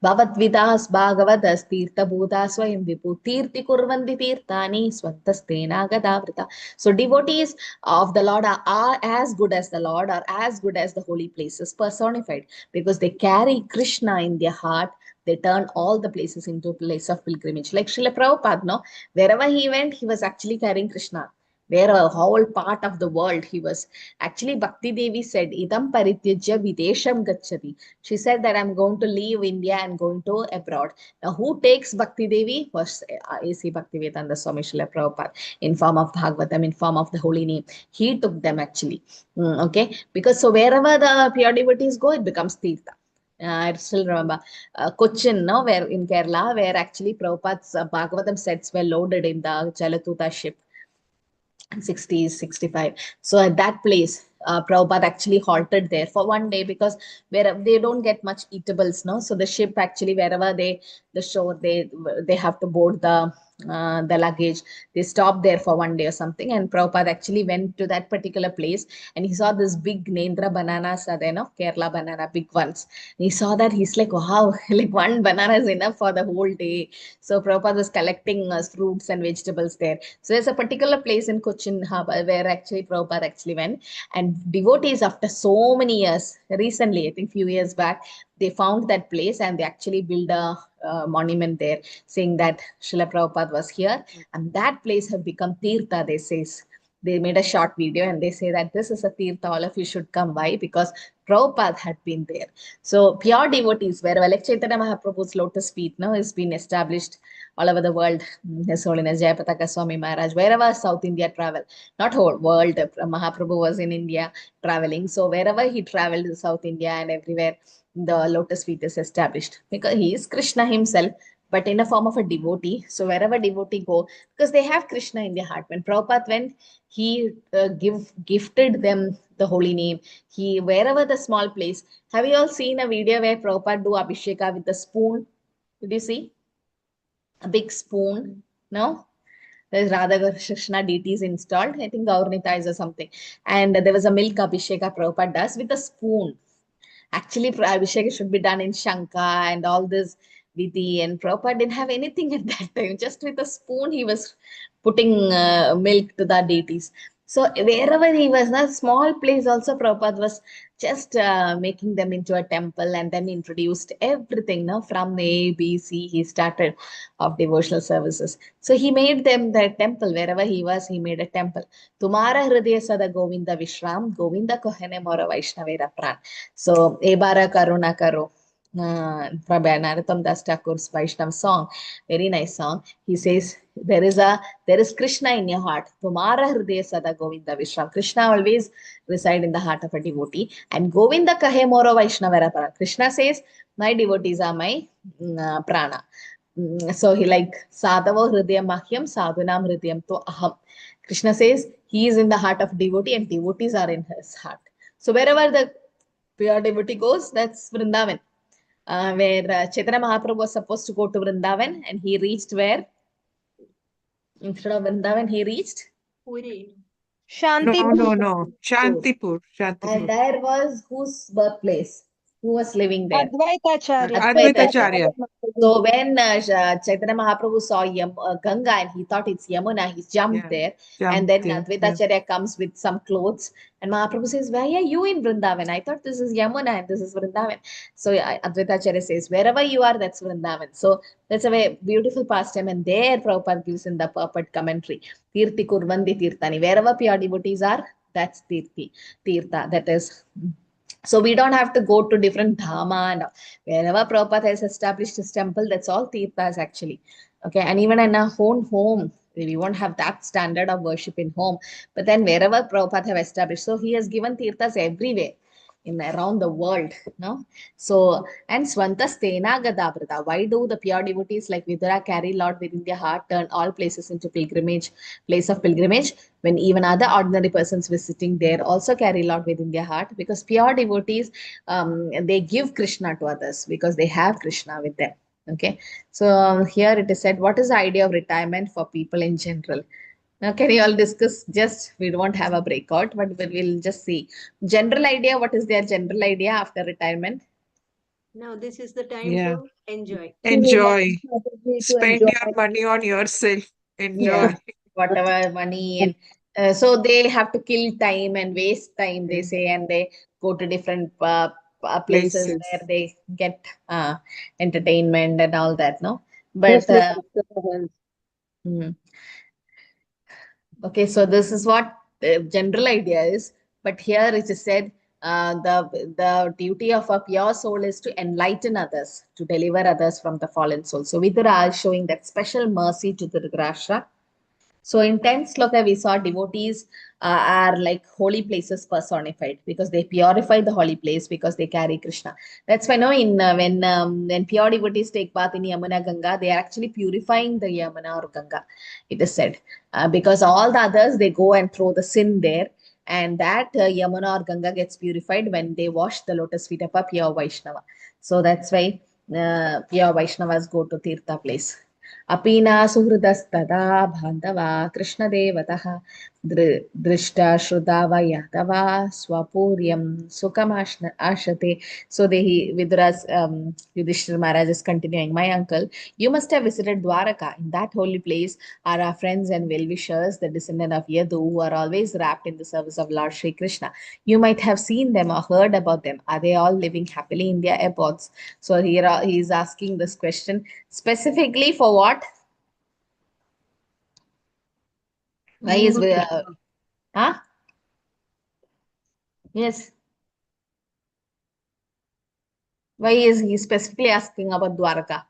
Bhavatvidas Bhagavadas Tirtha Bhuta Swayam Vibhu Tirthi Kurvanti Tirthani Swantastena Gadavrita. So devotees of the Lord are as good as the Lord, are as good as the holy places personified, because they carry Krishna in their heart. They turn all the places into a place of pilgrimage. Like Srila Prabhupada, no? Wherever he went, he was actually carrying Krishna. Where a whole part of the world he was. Actually, Bhakti Devi said, Idam Parityajya Videsham Gachati. She said that I'm going to leave India and going to abroad. Now, who takes Bhakti Devi? Was A.C. Bhaktivedanta Swami Srila Prabhupada, in form of Bhagavatam, in form of the holy name. He took them actually. Okay, because so wherever the pure devotees go, it becomes Tirtha. I still remember Cochin, no, where in Kerala, where actually Prabhupada's Bhagavatam sets were loaded in the Jalatuta ship. 60s, 65. So at that place, Prabhupada actually halted there for one day, because where they don't get much eatables, no. So the ship actually, wherever the shore, they have to board the luggage. They stopped there for one day or something, and Prabhupada actually went to that particular place, and he saw this big Nendra bananas are there, no, Kerala banana, big ones. He saw that, he's like, wow, like one banana is enough for the whole day. So Prabhupada was collecting fruits and vegetables there. So there's a particular place in Cochin Harbour where actually Prabhupada actually went, and devotees, after so many years, recently, I think few years back, they found that place and they actually built a monument there, saying that Srila Prabhupada was here, and that place have become Tirtha, they says. They made a short video and they say that this is a Tirtha, all of you should come. Why? Because Prabhupada had been there. So pure devotees, wherever like Chaitanya Mahaprabhu's lotus feet now has been established all over the world. His Holiness Jayapataka Swami Maharaj, wherever South India travel, not whole world, Mahaprabhu was in India traveling. So wherever he traveled in South India and everywhere, the lotus feet is established, because he is Krishna himself, but in a form of a devotee. So wherever devotee go, because they have Krishna in their heart. When Prabhupada went, he gifted them the holy name. He, wherever the small place. Have you all seen a video where Prabhupada do Abhisheka with a spoon? Did you see? A big spoon? No? There's Radha Krishna deities installed. I think Gaurnita is or something. And there was a milk Abhisheka Prabhupada does with a spoon. Actually, Abhishek should be done in Shanka and all this Vidhi, and Prabhupada didn't have anything at that time. Just with a spoon, he was putting milk to the deities. So wherever he was, a small place also, Prabhupada was just making them into a temple, and then introduced everything, no, from A, B, C, he started of devotional services. So he made them the temple. Wherever he was, he made a temple. Tumara Hridaya Sada Govinda Vishram, Govinda Kohane Mora Vaishnavera Pran. So, Ebara Karuna Karo, Prabhu Narottam Das Thakur's Vaishnav song, very nice song. He says, there is Krishna in your heart. Tumara Hridaya Sada Govinda Vishram. Krishna always reside in the heart of a devotee. And Govinda Kahe Moro Vaishnavara Prana. Krishna says, my devotees are my prana. So he like Sadhavo Hridayam Mahyam, Sadhunam Hridayam to Aham. Krishna says he is in the heart of devotee and devotees are in his heart. So wherever the pure devotee goes, that's Vrindavan. Where Chaitanya Mahaprabhu was supposed to go to Vrindavan, and he reached where? Instead of Vrindavan, he reached? Puri. No, Shantipur. no. Shantipur. And Shantipur. there was whose birthplace? Who was living there? Advaitacharya. Advaitacharya. So when Chaitanya Mahaprabhu saw Ganga, and he thought it's Yamuna, he jumped Yeah. there. Jumped And then there, Advaitacharya comes with some clothes, and Mahaprabhu says, why are you in Vrindavan? I thought this is Yamuna and this is Vrindavan. So Advaitacharya says, wherever you are, that's Vrindavan. So that's a very beautiful pastime, and there Prabhupada gives in the purport commentary, Tirthi Kurvandi Tirthani. Wherever pure devotees are, that's Tirtha. That is. So we don't have to go to different dhama, and wherever Prabhupada has established his temple, that's all tirthas actually. Okay, and even in our own home, We won't have that standard of worship in home. But then wherever Prabhupada have established, so he has given tirthas everywhere in around the world. No? So, and Swantastena Gadabrata. Why do the pure devotees like Vidura carry Lord within their heart, turn all places into pilgrimage, place of pilgrimage, when even other ordinary persons visiting there also carry Lord within their heart? Because pure devotees, they give Krishna to others because they have Krishna with them. Okay, so here it is said, what is the idea of retirement for people in general? Now, can you all discuss? Just we won't have a breakout, but we'll just see general idea. What is their general idea after retirement? Now this is the time Yeah. to enjoy. Enjoy. To Spend enjoy. your money on yourself. Enjoy. Yeah, whatever money and so they have to kill time and waste time. They say, and they go to different places Places. where they get entertainment and all that. No, Yes, but yes, yes, yes. hmm. Okay, so this is what the general idea is, but here it is said the duty of a pure soul is to enlighten others, to deliver others from the fallen soul. So Vidura is showing that special mercy to the Dhritarashtra. So in 10th sloka, we saw devotees are like holy places personified because they purify the holy place because they carry Krishna. That's why now in when pure devotees take bath in Yamuna Ganga, they are actually purifying the Yamuna or Ganga. It is said because all the others they go and throw the sin there, and that Yamuna or Ganga gets purified when they wash the lotus feet of a pure Vaishnava. So that's why pure Vaishnavas go to Tirtha place. अपीना सुहृदस्तदा बान्धवा कृष्णदेवतः दृष्टा श्रुता वा यादवा स्वपूर्यं सुखमाश्न आशते. So Vidura's Yudhishthira Maharaj is continuing, my uncle, you must have visited Dwaraka. In that holy place are our friends and well-wishers, the descendant of Yadu, who are always wrapped in the service of Lord Shri Krishna. You might have seen them or heard about them. Are they all living happily in their abodes? So here he is asking this question specifically for what? Why is huh? Yes. Why is he specifically asking about Dwaraka?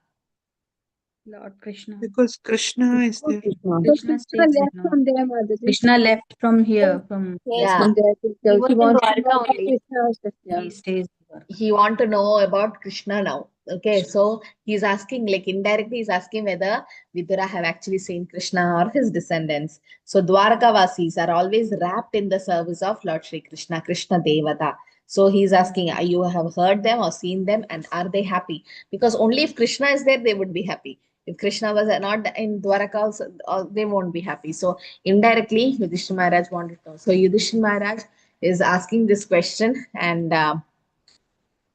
Lord Krishna. Because Krishna is there. So Krishna stays there left now. from there, Mataji. Krishna left from here, from Yeah. From there to He there. was He in wants to Dwarka know about only. Krishna. Yeah. he stays there. He want to know about Krishna now. Okay, so he's asking, like indirectly, he's asking whether Vidura have actually seen Krishna or his descendants. So Dwarkavasis are always wrapped in the service of Lord Shri Krishna, Krishna Devata. So he's asking, you have heard them or seen them, and are they happy? Because only if Krishna is there, they would be happy. If Krishna was not in Dwaraka, also, they won't be happy. So indirectly, Yudhishthira Maharaj wanted to know. So Yudhishthira Maharaj is asking this question, and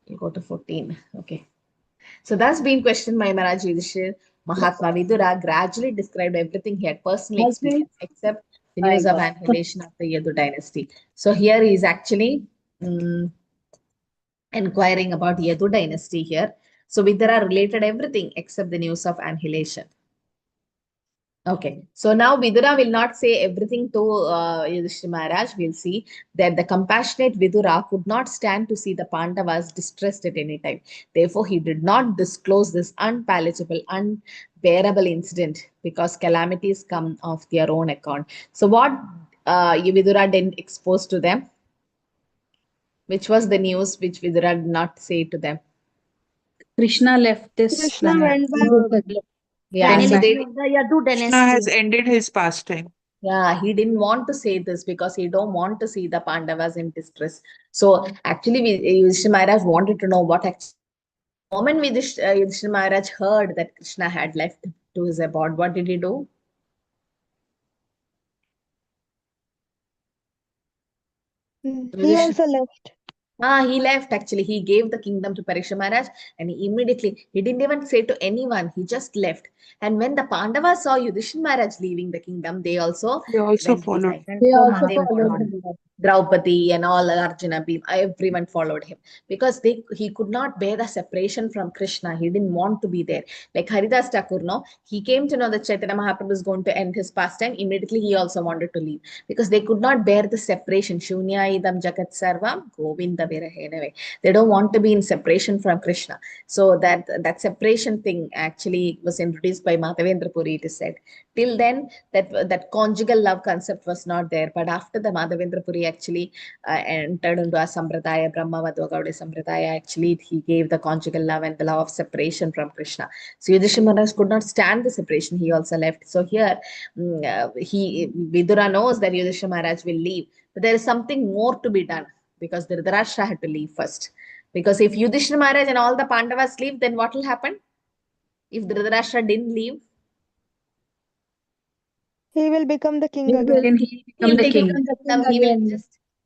you go to 14. Okay. So that's been questioned by Maharaj Yudhishthir. Mahatma Vidura gradually described everything he had personally experienced except the news of annihilation of the Yadu dynasty. So here he is actually inquiring about Yadu dynasty here. So Vidura related everything except the news of annihilation. Okay, so now Vidura will not say everything to Yudhishthira Maharaj. We'll see that the compassionate Vidura could not stand to see the Pandavas distressed at any time. Therefore, he did not disclose this unpalatable, unbearable incident because calamities come of their own account. So, what Vidura didn't expose to them? Which was the news which Vidura did not say to them? Krishna left this Krishna planet. went by Yeah, Ten so they the Yadu Krishna has dynasty. ended his pastime. Yeah, he didn't want to say this because he don't want to see the Pandavas in distress. So actually, Yudhishthira Maharaj wanted to know what actually. The moment Yudhishthira Maharaj heard that Krishna had left to his abode, what did he do? He Yudhishthira- also left. He left actually. He gave the kingdom to Parikshit Maharaj, and he didn't even say to anyone, he just left. And when the Pandavas saw Yudhishthira Maharaj leaving the kingdom, they also They also went followed. beside. They also They followed followed. him. Draupadi and all Arjuna, everyone followed him because he could not bear the separation from Krishna. He didn't want to be there. Like Haridas Thakur, no, he came to know that Chaitanya Mahaprabhu was going to end his pastime. Immediately, he also wanted to leave because they could not bear the separation. Shunya idam jagat sarvam Govinda virahenave. They don't want to be in separation from Krishna. So that separation thing actually was introduced by Madhavendra Puri, it is said. Till then, that conjugal love concept was not there. But after the Madhavendra Puri actually entered into a Sampradaya, Brahma Vadva Gaudiya Sampradaya, actually he gave the conjugal love and the love of separation from Krishna. So Yudhishthira Maharaj could not stand the separation. He also left. So here, Vidura knows that Yudhishthira Maharaj will leave. But there is something more to be done because Dhritarashtra had to leave first. Because if Yudhishthira Maharaj and all the Pandavas leave, then what will happen? If Dhritarashtra didn't leave, He will become the king Then again. he become the king. he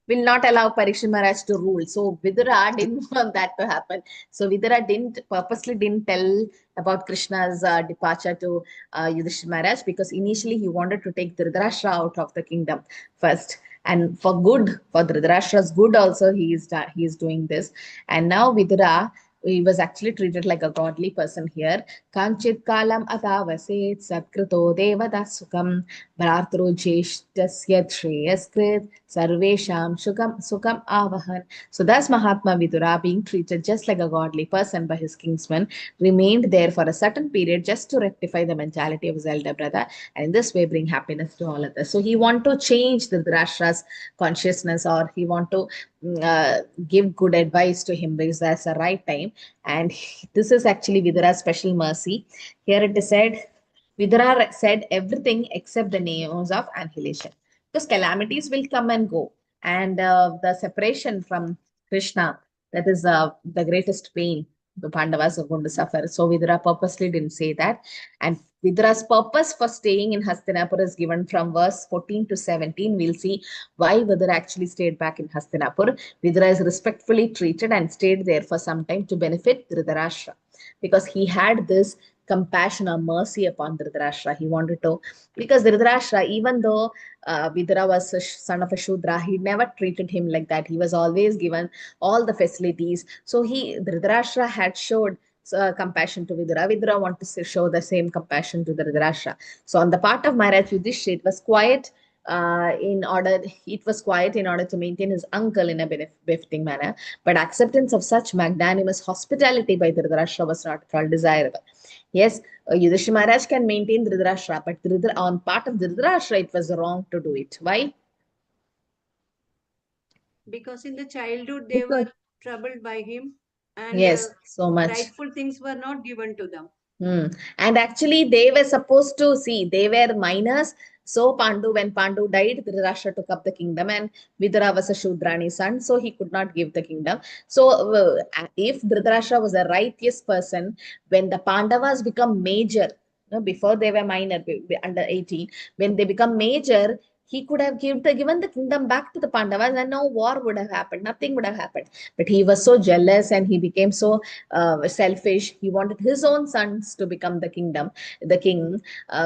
will not allow Parikshit Maharaj to rule. So Vidura didn't want that to happen. So Vidura purposely didn't tell about Krishna's departure to Yudhishthira Maharaj because initially he wanted to take Dhritarashtra out of the kingdom first. And for Dhritarashtra's good also, he is doing this. And now Vidura, he was actually treated like a godly person here. Kanchit kalam atavaset sakruto devadasukam bhartro jeshtasya shreyaskrit sarvesham sukam avahan. So thus Mahatma Vidura, being treated just like a godly person by his kinsman, remained there for a certain period just to rectify the mentality of his elder brother and in this way bring happiness to all others. So he want to change the Dhritarashtra's consciousness, or he want to give good advice to him because that's the right time. And this is actually Vidura's special mercy. Here it is said, Vidura said everything except the names of annihilation. Because calamities will come and go. And the separation from Krishna, that is the greatest pain the Pandavas are going to suffer. So Vidura purposely didn't say that. And Vidura's purpose for staying in Hastinapur is given from verse 14 to 17. We'll see why Vidura actually stayed back in Hastinapur. Vidura is respectfully treated and stayed there for some time to benefit Dhritarashtra because he had this compassion or mercy upon Dhritarashtra. He wanted to, because Dhritarashtra, even though Vidura was a son of a Shudra, he never treated him like that. He was always given all the facilities. So Dhritarashtra had showed compassion to Vidura. Vidura wanted to show the same compassion to Dhritarashtra. So on the part of Maharaj Yudhishthira, it was quiet in order to maintain his uncle in a befitting manner, but acceptance of such magnanimous hospitality by Dhritarashtra was not at all desirable. Yes, Yudhishthira Maharaj can maintain Dhritarashtra, but on part of Dhritarashtra, it was wrong to do it. Why? Because in the childhood they were troubled by him, and Yes, so much. rightful things were not given to them. And actually, they were supposed to they were minors. So when Pandu died, Dhritarashtra took up the kingdom, and Vidura was a Shudrani's son, so he could not give the kingdom. So if Dhritarashtra was a righteous person, when the Pandavas become major, before they were minor, under 18, when they become major, he could have given the kingdom back to the Pandavas and no war would have happened. Nothing would have happened. But he was so jealous and he became so selfish. He wanted his own sons to become the king,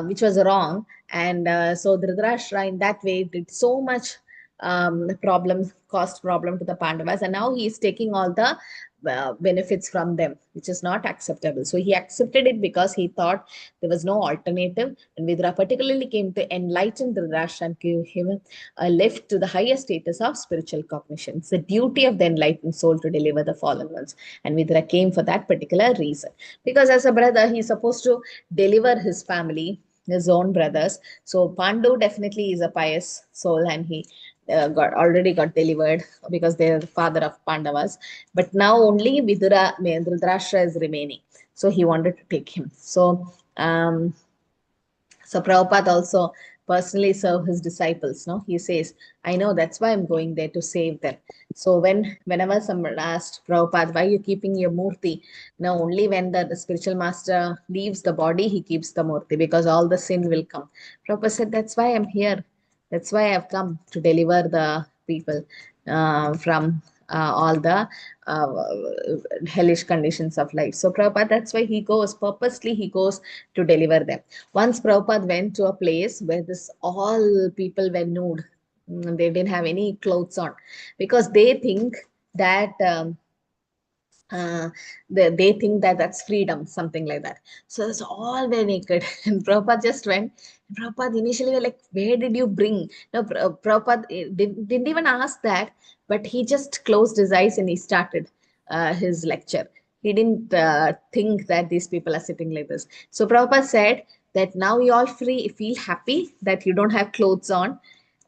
which was wrong. And so Dhritarashtra in that way did so much caused problem to the Pandavas. And now he is taking all the benefits from them, which is not acceptable. So he accepted it because he thought there was no alternative. And Vidura particularly came to enlighten Dhritarashtra and give him a lift to the higher status of spiritual cognition. It's the duty of the enlightened soul to deliver the fallen ones. And Vidura came for that particular reason. Because as a brother, he's supposed to deliver his family, his own brothers. So Pandu definitely is a pious soul and he already got delivered because they're the father of Pandavas. But now only Dhritarashtra is remaining. So he wanted to take him. So Prabhupada also personally served his disciples. No, he says, I know that's why I'm going there to save them. So whenever someone asked Prabhupada, why are you keeping your murti? Now only when the spiritual master leaves the body, he keeps the murti because all the sin will come. Prabhupada said, that's why I'm here. That's why I've come to deliver the people from all the hellish conditions of life. So Prabhupada, that's why he goes to deliver them. Once Prabhupada went to a place where all people were nude. They didn't have any clothes on because they think that uh, they think that that's freedom, something like that. So it's all very naked. And Prabhupada just went. Prabhupada initially were like, where did you bring? No, Prabhupada didn't even ask that, but he just closed his eyes and he started his lecture. He didn't think that these people are sitting like this. So Prabhupada said that now you all free, feel happy that you don't have clothes on.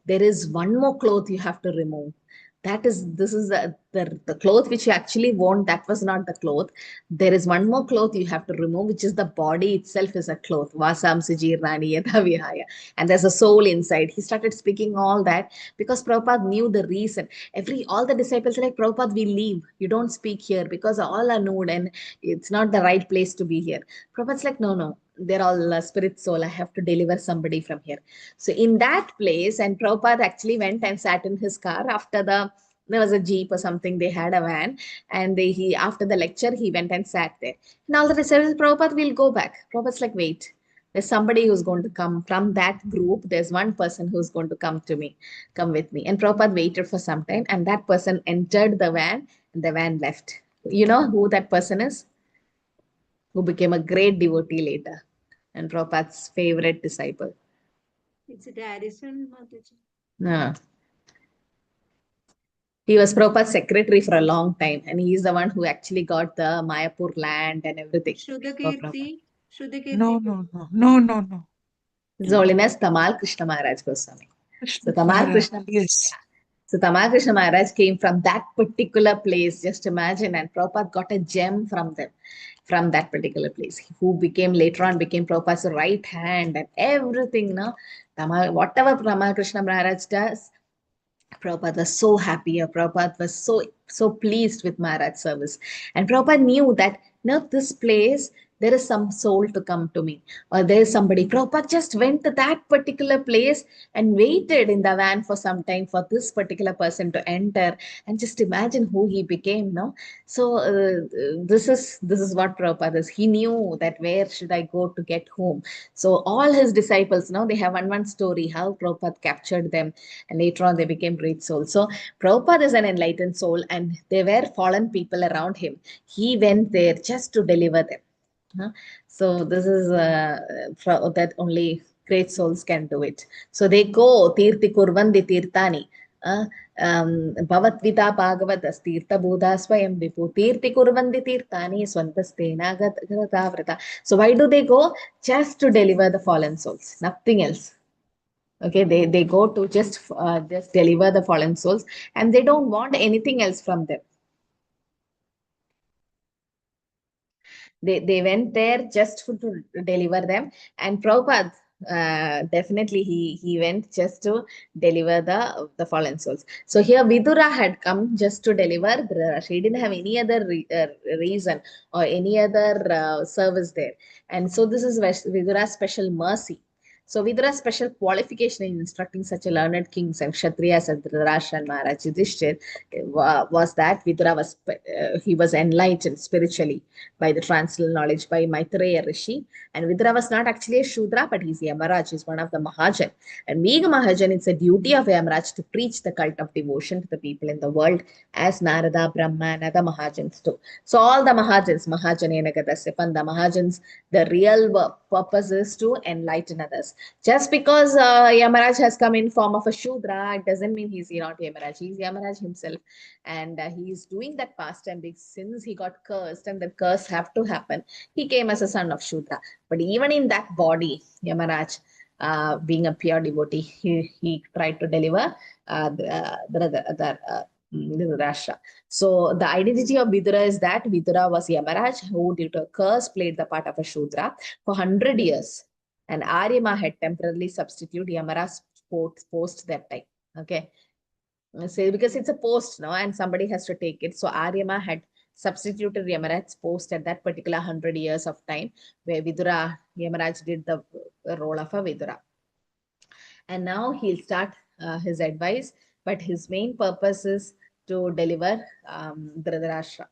There is one more cloth you have to remove. That is, this is the cloth which you actually want. That was not the cloth. There is one more cloth you have to remove, which is the body itself is a cloth. Vasam sijirnani yatha vihaya. And there's a soul inside. He started speaking all that because Prabhupada knew the reason. All the disciples are like, Prabhupada, we leave. You don't speak here because all are nude and it's not the right place to be here. Prabhupada's like, no, no. They're all spirit soul. I have to deliver somebody from here. So in that place, and Prabhupada actually went and sat in his car after there was a jeep or something. They had a van, and he after the lecture he went and sat there. And all the disciples, Prabhupada, will go back. Prabhupada's like, wait. There's somebody who's going to come from that group. There's one person who's going to come with me. And Prabhupada waited for some time, and that person entered the van, and the van left. You know who that person is? Who became a great devotee later, and Prabhupada's favorite disciple. It's Harrison, Mataji. No. He was Prabhupada's secretary for a long time, and he is the one who actually got the Mayapur land and everything. Shuddhakirti. No, Shuddhakirti. no, no, no, no, no. His Holiness Tamal Krishna Maharaj Goswami. So Tamal Maharaj, Krishna, yes. so Tamal Krishna Maharaj came from that particular place. Just imagine, and Prabhupada got a gem from them, from that particular place. Who became later on became Prabhupada's right hand and everything. No, whatever Tamal Krishna Maharaj does, Prabhupada was so happy, or Prabhupada was so pleased with Maharaj's service. And Prabhupada knew that, no, this place, there is some soul to come to me, or there is somebody. Prabhupada just went to that particular place and waited in the van for some time for this particular person to enter. And just imagine who he became, no? So this is what Prabhupada is. He knew that where should I go to get home. So all his disciples, no, they have one story how Prabhupada captured them, and later on they became great souls. So Prabhupada is an enlightened soul, and there were fallen people around him. He went there just to deliver them. So this is that only great souls can do it. So they go tirti kurvandi tirtani. Bhavatvita bhagavatas tirtha bodha swayam vipu tirti kurvandi tirtani swantastena gatavrata. So why do they go? Just to deliver the fallen souls, nothing else. Okay, they go to just deliver the fallen souls, and they don't want anything else from them. They went there just to deliver them. And Prabhupada, definitely he went just to deliver the fallen souls. So here Vidura had come just to deliver Dhritarashtra. He didn't have any other reason or any other service there. And so this is Vidura's special mercy. So Vidura's special qualification in instructing such a learned kings and Kshatriyas as Dhritarashtra and Maharaj Yudhishthir was that Vidura he was enlightened spiritually by the transcendental knowledge by Maitreya Rishi. And Vidura was not actually a Shudra, but he's Yamaraj, he's one of the Mahajan. And being a Mahajan, it's a duty of Yamaraj to preach the cult of devotion to the people in the world, as Narada, Brahma, and other Mahajans do. So all the Mahajans, Mahajanena Gadasyapan, the Mahajans, the real purpose is to enlighten others. Just because Yamaraj has come in form of a Shudra, it doesn't mean he's not Yamaraj. He's Yamaraj himself. And he's doing that pastime since he got cursed, and that curse have to happen. He came as a son of Shudra. But even in that body, Yamaraj, being a pure devotee, he tried to deliver Dhritarashtra. So the identity of Vidura is that Vidura was Yamaraj, who due to a curse played the part of a Shudra for 100 years. And Aryama had temporarily substituted Yamaraj's post that time. Okay. So because it's a post now, and somebody has to take it. So Aryama had substituted Yamaraj's post at that particular 100 years of time, where Yamaraj did the role of a Vidura. And now he'll start his advice, but his main purpose is to deliver Dhritarashtra.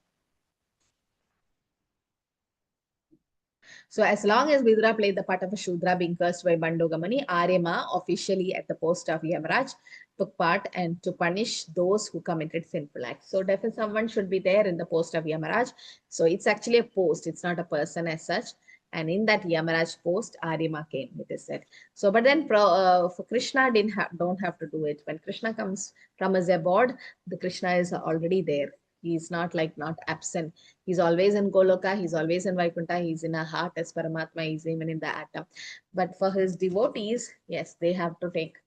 So as long as Vidura played the part of a Shudra being cursed by Bandogamani, Aryama officially at the post of Yamaraj took part and to punish those who committed sinful acts. So definitely someone should be there in the post of Yamaraj. So it's actually a post, it's not a person as such. And in that Yamaraj post, Aryama came, it is said. So, but then for Krishna don't have to do it. When Krishna comes from a Zebod, the Krishna is already there. He's not like not absent. He's always in Goloka, he's always in Vaikuntha, he's in our heart as Paramatma, he's even in the atom. But for his devotees, yes, they have to take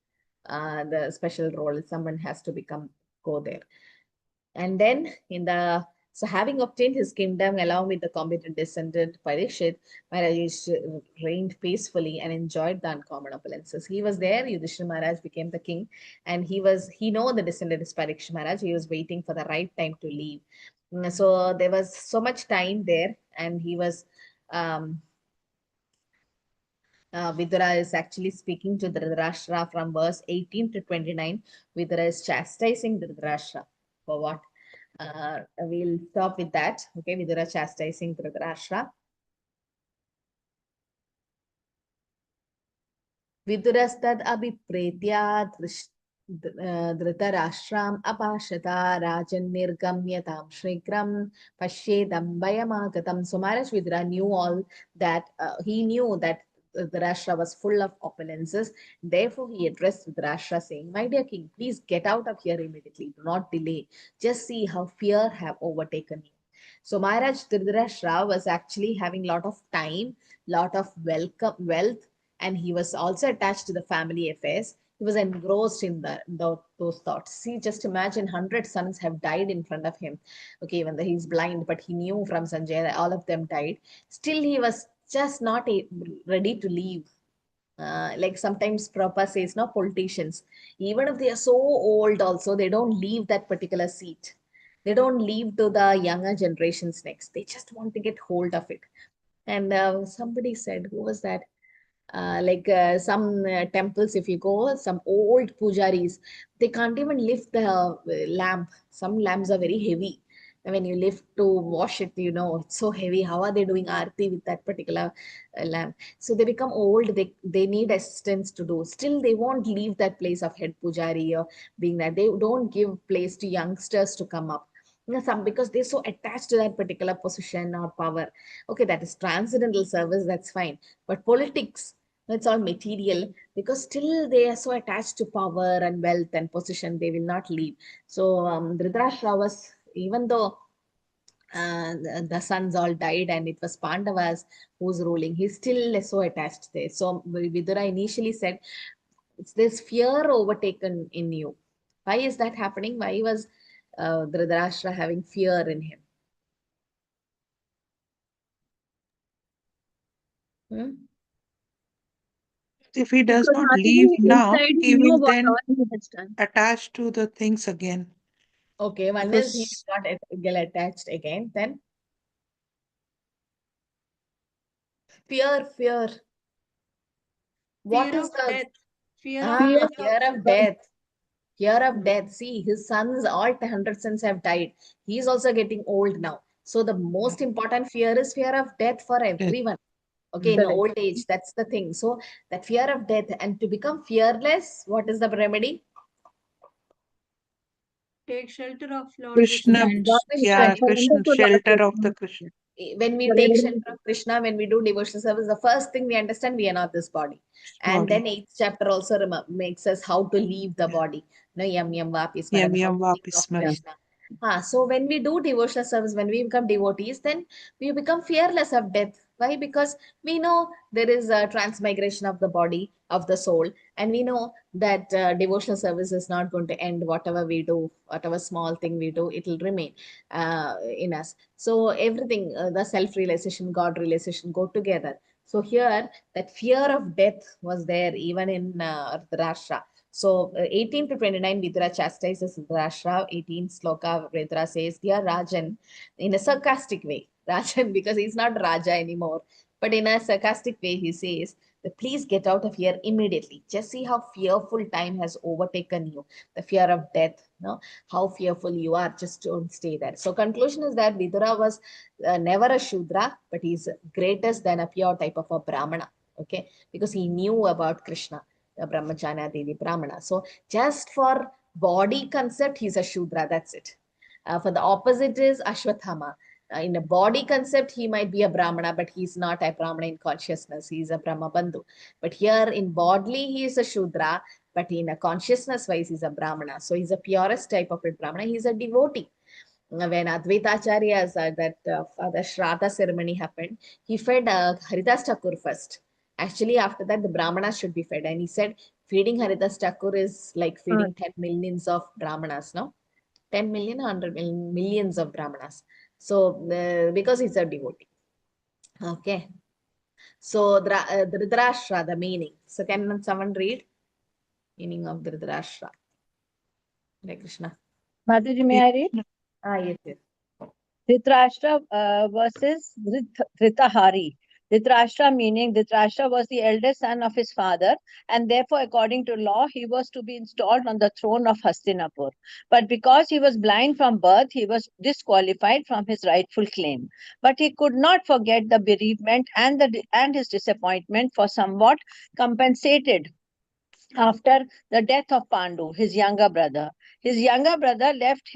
the special role. Someone has to go there. And then so having obtained his kingdom along with the competent descendant Parikshit, Maharaj reigned peacefully and enjoyed the uncommon opulences. He was there, Yudhishthira Maharaj became the king, and he know the descendant is Parikshit Maharaj. He was waiting for the right time to leave. So there was so much time there, and he was Vidura is actually speaking to Dhritarashtra from verse 18 to 29. Vidura is chastising Dhritarashtra for what? We'll stop with that. Okay, Vidura chastising Dhritarashtra. Vidurastad abhipretya Dhritarashram apashata rajan nirgamyatam shrigram pashyedam bayamagatam. So Maharaj Vidura knew all that. He knew that Dhritarashtra was full of opulences. Therefore, he addressed Dhritarashtra saying, "My dear king, please get out of here immediately. Do not delay. Just see how fear have overtaken you." So Maharaj Dhritarashtra was actually having a lot of time, lot of wealth, and he was also attached to the family affairs. He was engrossed in those thoughts. See, just imagine 100 sons have died in front of him. Okay, even though he's blind, but he knew from Sanjay that all of them died. Still, he was just not ready to leave. Like sometimes Prabhupada says, no, politicians, even if they are so old also, they don't leave that particular seat. They don't leave to the younger generations next. They just want to get hold of it. And somebody said, who was that? Some temples, if you go, some old pujaris, they can't even lift the lamp. Some lamps are very heavy. And when you lift to wash it, it's so heavy. How are they doing arti with that particular lamp? So they become old. They need assistance to do. Still, they won't leave that place of head pujari or being that. They don't give place to youngsters to come up. Some because they're so attached to that particular position or power. Okay, that is transcendental service. That's fine. But politics, it's all material because still they are so attached to power and wealth and position, they will not leave. So Dhritarashtra was, even though the sons all died and it was Pandavas who's ruling, he's still so attached there. So Vidura initially said, it's this fear overtaken in you. Why is that happening? Why was Dhritarashtra having fear in him? Hmm? If he does Because not leave Mataji, now, inside he he knew will what then all he has done. attach to the things again. Okay, one is he Because got get attached again. Then fear. What Fear is of the death. Fear of death fear also. of death? Fear of Mm. death. See, his sons, all 100 sons have died. He's also getting old now. So the most important fear is fear of death for death. everyone. Okay, in Correct. old age, that's the thing. So that fear of death, and to become fearless, what is the remedy? Take shelter of Lord Krishna, Vishnu. And God is When yeah, surrender Krishna, to Lord shelter of the Krishna. Krishna. when we take Surrender. shelter of Krishna, when we do devotional service, the first thing we understand, we are not this body. And then Body. 8th chapter also makes us how to leave the body. No, yam yam vapi Yam smaran, how yam to think of vapismar. Yeah. Krishna. So when we do devotional service, when we become devotees, then we become fearless of death. Why? Because we know there is a transmigration of the body, of the soul, and we know that devotional service is not going to end. Whatever we do, whatever small thing we do, it will remain in us. So everything, the self-realization, God realization go together. So here, that fear of death was there even in Dhritarashtra. So 18 to 29, Vidura chastises Dhritarashtra. 18 sloka, Vidura says, "Dear Rajan," in a sarcastic way. Rajan, because he's not Raja anymore. But in a sarcastic way, he says, "Please get out of here immediately. Just see how fearful time has overtaken you. The fear of death, No, how fearful you are, just don't stay there. So conclusion is that Vidura was never a Shudra, but he's greatest than a pure type of a Brahmana. Okay, because he knew about Krishna, the Brahmacharya Devi Brahmana. So just for body concept, he's a Shudra, that's it. For the opposite is Ashwathama. In a body concept, he might be a Brahmana, but he's not a Brahmana in consciousness. He's a Brahma Bandhu. But here in bodily, he is a Shudra, but in a consciousness wise, he's a Brahmana. So he's a purest type of a Brahmana. He's a devotee. When Advaita Acharya's for the Shraddha ceremony happened, he fed Haridas Thakur first. Actually, after that, the Brahmanas should be fed. And he said, feeding Haridas Thakur is like feeding 10 millions of Brahmanas, no? 10 million, 100 million, millions of Brahmanas. So, because he's a devotee. Okay. So, Dhritarashtra, the meaning. So, can someone read? Meaning of Dhritarashtra. Hare Krishna. Mataji, may I read? Yes, yes. Dhritarashtra versus Dhritahari. Dhritarashtra meaning Dhritarashtra was the eldest son of his father, and therefore, according to law, he was to be installed on the throne of Hastinapur. But because he was blind from birth, he was disqualified from his rightful claim. But he could not forget the bereavement and his disappointment, for somewhat compensated after the death of Pandu, his younger brother. His younger brother left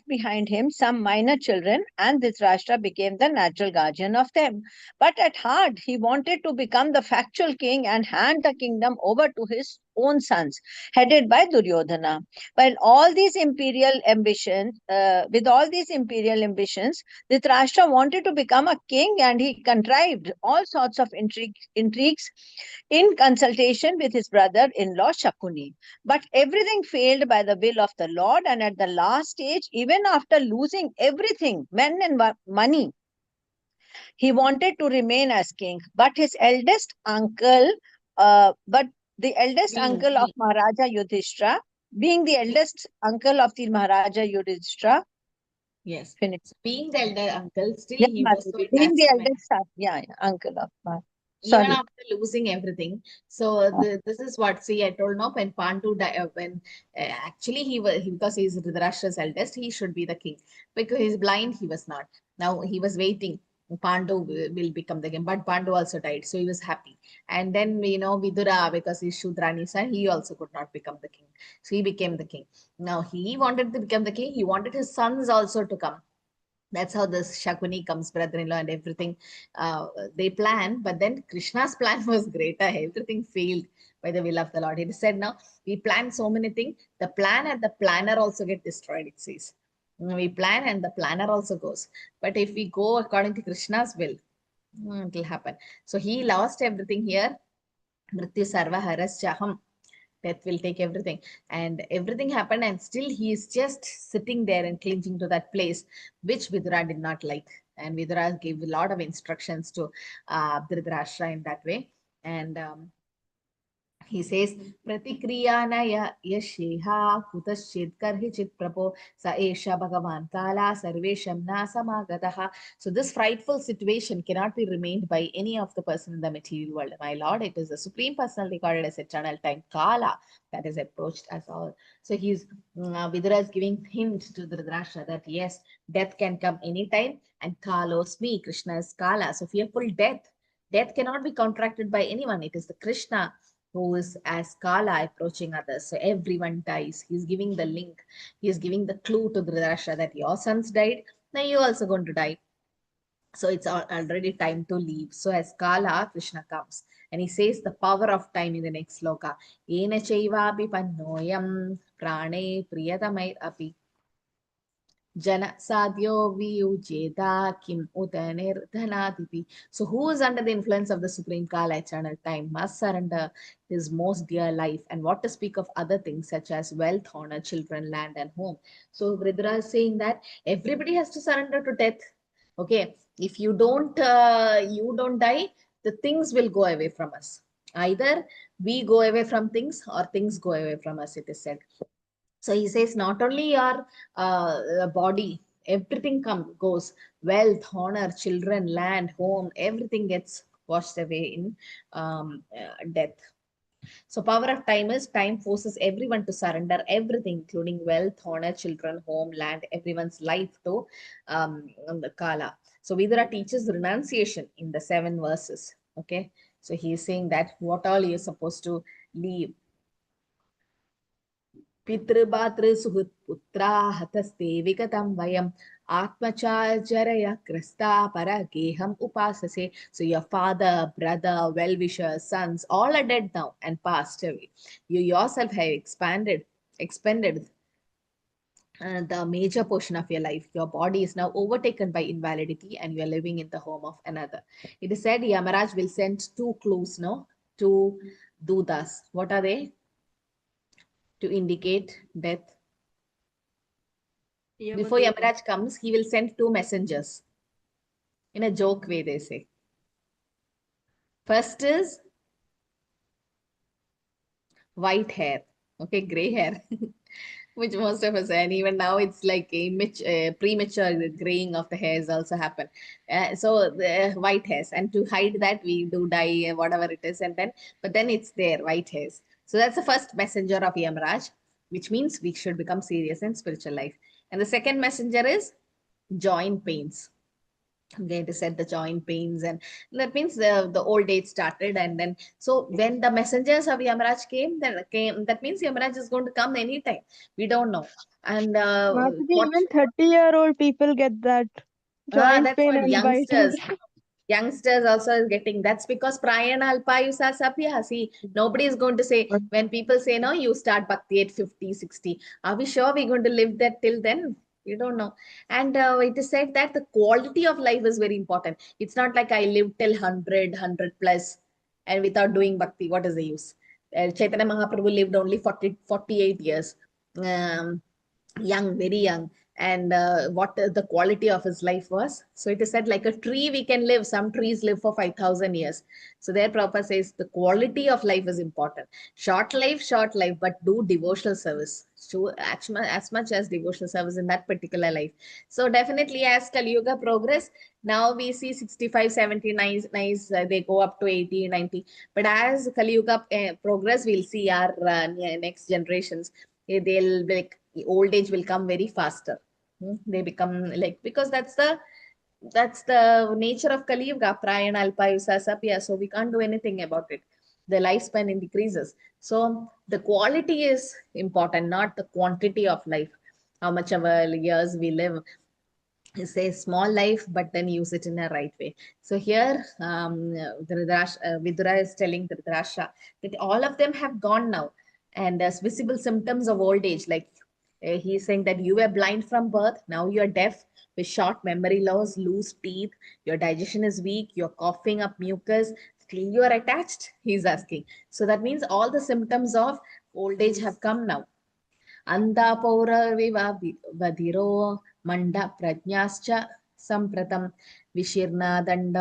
behind him some minor children, and Dhritarashtra became the natural guardian of them. But at heart, he wanted to become the factual king and hand the kingdom over to his own sons, headed by Duryodhana. With all these imperial ambitions, Dhritarashtra wanted to become a king, and he contrived all sorts of intrigues in consultation with his brother-in-law Shakuni. But everything failed by the will of the Lord, and at the last stage, even after losing everything, men and money, he wanted to remain as king. But his eldest uncle, the eldest uncle of Maharaja Yudhishthira, being the eldest uncle of the Maharaja Yudhishthira, Yes. finished. Being the elder uncle, still Yeah, he was so being the attached to eldest son, uncle of Maharaja. even Sorry. after losing everything. So this is what, see, I told no, when Pandu died, when actually because he's Dhritarashtra's eldest, he should be the king. Because he's blind, he was not. Now he was waiting. Pandu will become the king, but Pandu also died, so he was happy. And then Vidura, because he's Shudrani's son, he also could not become the king, so he became the king. Now he wanted to become the king. He wanted his sons also to come. That's how this Shakuni comes, brother-in-law and everything. They plan, but then Krishna's plan was greater. Everything failed by the will of the Lord. It is said now, we plan so many things. The plan and the planner also get destroyed, it says. We plan and the planner also goes. But if we go according to Krishna's will, it will happen. So he lost everything here. Mrityu sarva haraschaham. Death will take everything, and everything happened, and still he is just sitting there and clinging to that place, which Vidura did not like. And Vidura gave a lot of instructions to Dhritarashtra in that way. And he says, Pratikriyana yasheha kutaschid karhichit prapo sa esha bhagavan kala sarvesham na samagataha. So this frightful situation cannot be remained by any of the person in the material world. My Lord, it is the Supreme Personality called as eternal time, Kala, that is approached as all. So he's, Vidura is giving hint to Dhritarashtra that yes, death can come anytime, and Kalosmi, Krishna is Kala. So fearful death. Death cannot be contracted by anyone. It is the Krishna who is as Kala approaching others. So everyone dies. He's giving the link. He's giving the clue to Dhritarashtra that your sons died. Now you're also going to die. So it's already time to leave. So as Kala, Krishna comes. And he says the power of time in the next sloka. Ena chaivapi pannoyam prane priyatamai api. Jana sadhyo viyujeda kim utanir dhanadipi. So who is under the influence of the Supreme Kala, eternal time, must surrender his most dear life, and what to speak of other things such as wealth, honor, children, land, and home. So Vridra is saying that everybody has to surrender to death. Okay, if you don't die, the things will go away from us. Either we go away from things or things go away from us, it is said. So he says, not only your body, everything goes, wealth, honor, children, land, home, everything gets washed away in death. So power of time is time forces everyone to surrender everything, including wealth, honor, children, home, land, everyone's life to the Kala. So Vidura teaches renunciation in the 7 verses. Okay. So he is saying that what all you're supposed to leave. पितृभातृ सुहृत् पुत्रा हतस्ते विगतं वयम् आत्मचार्जरया क्रस्ता परगेहम् upasase. So your father, brother, well-wishers, sons, all are dead now and passed away. You yourself have expended the major portion of your life. Your body is now overtaken by invalidity and you are living in the home of another. It is said Yamaraj will send 2 clues, no, to Dudas. What are they? To indicate death. Before Yamadeva. Yamaraj comes, he will send 2 messengers. In a joke way, they say. First is white hair, okay, gray hair, which most of us, and even now it's like premature graying of the hairs also happen. So the white hairs, and to hide that we do dye whatever it is, and then but then it's there, white hairs. So that's the first messenger of Yamaraj, which means we should become serious in spiritual life. And the second messenger is joint pains. Okay, to set the joint pains, and that means the old age started. And then so when the messengers of Yamaraj that means Yamaraj is going to come anytime. We don't know. And Mataji, what even 30-year-old people get that joint that's pain what and white youngsters also is getting. That's because prayana alpayusa sapya. See, nobody is going to say, when people say no, you start bhakti at 50, 60. Are we sure we're going to live that till then? We don't know. And it is said that the quality of life is very important. It's not like I live till 100 plus and without doing bhakti. What is the use? Chaitanya Mahaprabhu lived only 48 years. Um, Young, very young. And what the quality of his life was. So it is said like a tree we can live. Some trees live for 5,000 years. So their Prabhupada says the quality of life is important. Short life, but do devotional service. So as much as devotional service in that particular life. So definitely as Kali Yuga progress, now we see 65, 70, nice they go up to 80, 90. But as Kali Yuga progress, we'll see our next generations. They'll like old age will come very faster. They become like, because that's the nature of Kali Yuga, prayana alpayusa sapya. So we can't do anything about it. The lifespan increases. So the quality is important, not the quantity of life. How much of our years we live. Say small life, but then use it in a right way. So here, Vidura is telling Dhritarashtra that all of them have gone now, and as visible symptoms of old age, like he's saying that you were blind from birth, now you're deaf with short memory loss, loose teeth, your digestion is weak, you're coughing up mucus, still you are attached. He's asking. So that means all the symptoms of old age have come now. अंधापौरविवधिरो मंड प्रज्ञाश्च संप्रतम विशीर्णा दंड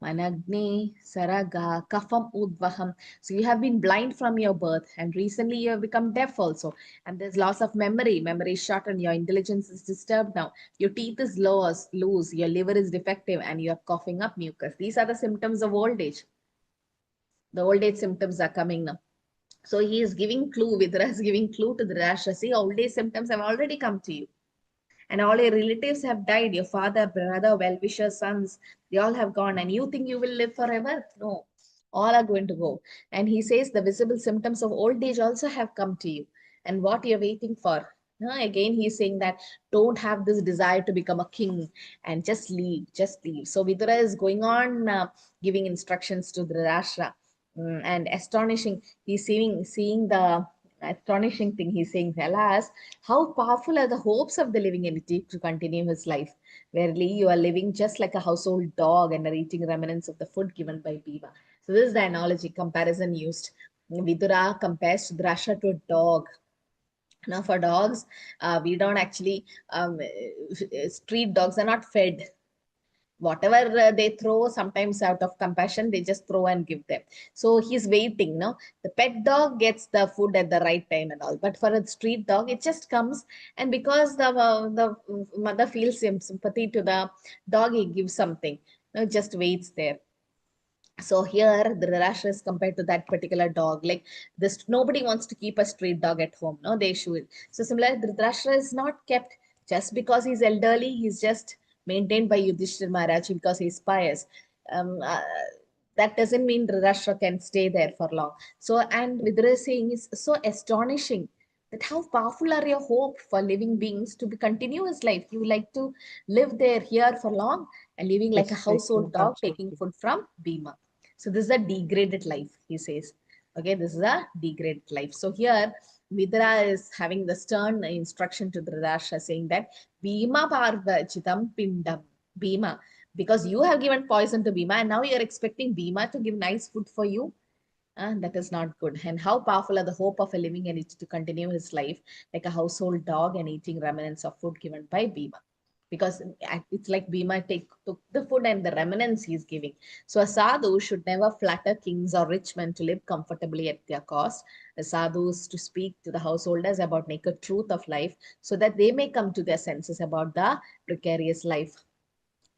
managni saraga kafam udvaham. So you have been blind from your birth, and recently you have become deaf also, and there's loss of memory is shortened, your intelligence is disturbed now, your teeth is loose, your liver is defective, and you're coughing up mucus. These are the symptoms of old age. The old age symptoms are coming now. So he is giving clue, Vidura is giving clue to the Dhritarashtra. See, old age symptoms have already come to you. And all your relatives have died. Your father, brother, well-wishers, sons, they all have gone. And you think you will live forever? No. All are going to go. And he says the visible symptoms of old age also have come to you. And what you're waiting for? Again, he's saying that don't have this desire to become a king and just leave, just leave. So Vidura is going on giving instructions to Dhritarashtra. And astonishing, he's seeing the astonishing thing. He's saying, alas, how powerful are the hopes of the living entity to continue his life. Verily, you are living just like a household dog and are eating remnants of the food given by Biva. So this is the analogy, comparison used. Vidura compares Dhritarashtra to a dog. Now, for dogs, we don't actually, street dogs are not fed. Whatever they throw, sometimes out of compassion, they just throw and give them. So he's waiting. No, the pet dog gets the food at the right time and all, but for a street dog, it just comes, and because the mother feels sympathy to the dog, he gives something. No, just waits there. So here Dhritarashtra is compared to that particular dog. Like this, nobody wants to keep a street dog at home. No, they should. So similarly, Dhritarashtra is not kept just because he's elderly. He's just maintained by Yudhishthir Maharaj because he's pious. Um, uh, that doesn't mean Dhritarashtra can stay there for long. So, and Vidura is saying is so astonishing that how powerful are your hope for living beings to be continue his life. You like to live there here for long and living like a household dog, taking food from Bhima. So this is a degraded life, he says. Okay, this is a degraded life. So here, Vidura is having the stern instruction to Dhritarashtra saying that Bhima parvachitam pindam. Bhima, because you have given poison to Bhima and now you're expecting Bhima to give nice food for you. That is not good. And how powerful are the hope of a living entity to continue his life like a household dog and eating remnants of food given by Bhima? Because it's like Bhima took the food and the remnants he's giving. So a sadhu should never flatter kings or rich men to live comfortably at their cost. A sadhu is to speak to the householders about naked truth of life so that they may come to their senses about the precarious life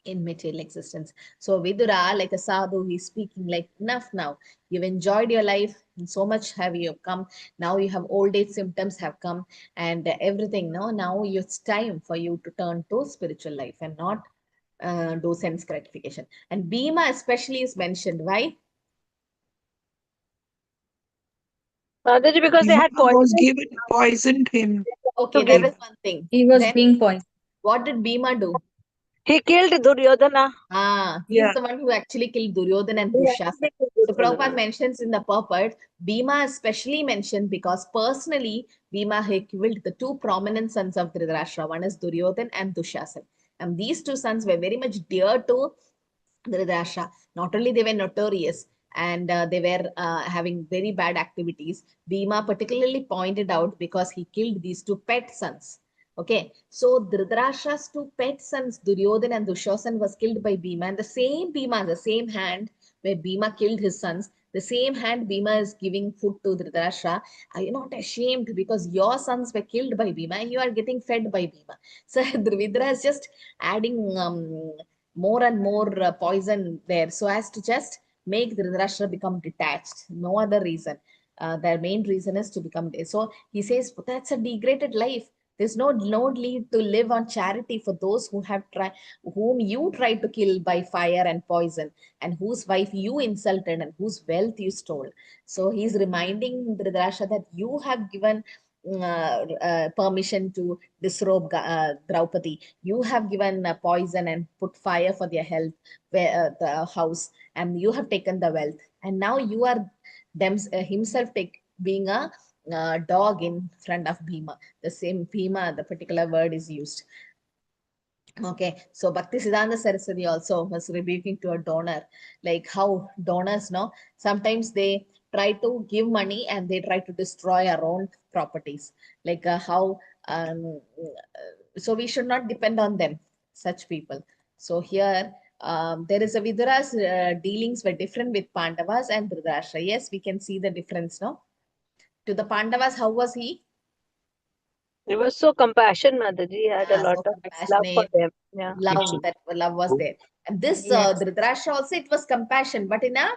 in material existence. So Vidura, like a sadhu, he's speaking like, enough now. You've enjoyed your life and so much have you come. Now you have old age symptoms have come and everything. No, now it's time for you to turn to spiritual life and not do sense gratification. And Bhima especially is mentioned. Why? Mataji, because they Bhima had was poisoned given poisoned him. Okay, give. that is one thing. He was Then being pointed. what did Bhima do? He killed Duryodhana. He's Yeah. the one who actually killed Duryodhana and He Dushasana. actually killed So Duryodhana. Prabhupada mentions in the purport, Bhima is specially mentioned because personally, Bhima had killed the two prominent sons of Dhritarashtra. One is Duryodhana and Dushasana. And these two sons were very much dear to Dhritarashtra. Not only they were notorious and they were having very bad activities, Bhima particularly pointed out because he killed these two pet sons. Okay, so Dhritarashtra's two pet sons, Duryodhana and Dushasan, was killed by Bhima, and the same Bhima, the same hand where Bhima killed his sons, the same hand Bhima is giving food to Dhritarashtra. Are you not ashamed because your sons were killed by Bhima and you are getting fed by Bhima? So Vidura is just adding more and more poison there so as to just make Dhritarashtra become detached. No other reason. Their main reason is to become. So he says that's a degraded life. There's no need to live on charity for those who have tried, whom you tried to kill by fire and poison, and whose wife you insulted and whose wealth you stole. So he's reminding Dhritarashtra that you have given permission to disrobe Draupadi. You have given poison and put fire for their health, the house, and you have taken the wealth. And now you are himself being a dog in front of Bhima. The same Bhima, the particular word is used. Okay, so Bhakti Siddhanta Saraswati also was rebuking to a donor, like how donors, no, sometimes they try to give money and they try to destroy our own properties, like how, so we should not depend on them, such people. So here, there is a Vidura's dealings were different with Pandavas and Dhritarashtra. Yes, we can see the difference, no? To the Pandavas, how was he? He was so compassionate, Mataji. He had a lot So of love for compassionate, them. Yeah. love, that love was there. And this Yes. Dhritarashtra also, it was compassion, but in a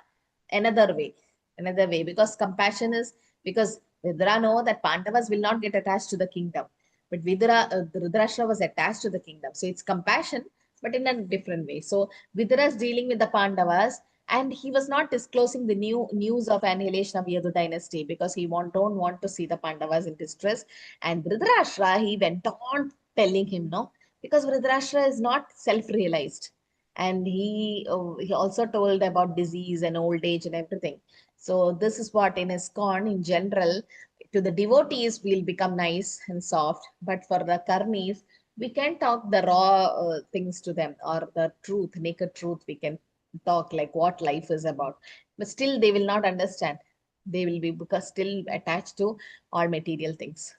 another way, because compassion is because Vidura know that Pandavas will not get attached to the kingdom, but Dhritarashtra was attached to the kingdom, so it's compassion, but in a different way. So Vidura is dealing with the Pandavas, and he was not disclosing the new news of annihilation of Yadu dynasty because he don't want to see the Pandavas in distress. And Dhritarashtra, he went on telling him, no, because Dhritarashtra is not self-realized, and he also told about disease and old age and everything. So this is what in ISKCON in general, to the devotees we'll become nice and soft, but for the karmis we can talk the raw things to them, or the truth, naked truth we can talk, like what life is about, but still they will not understand. They will be because still attached to all material things.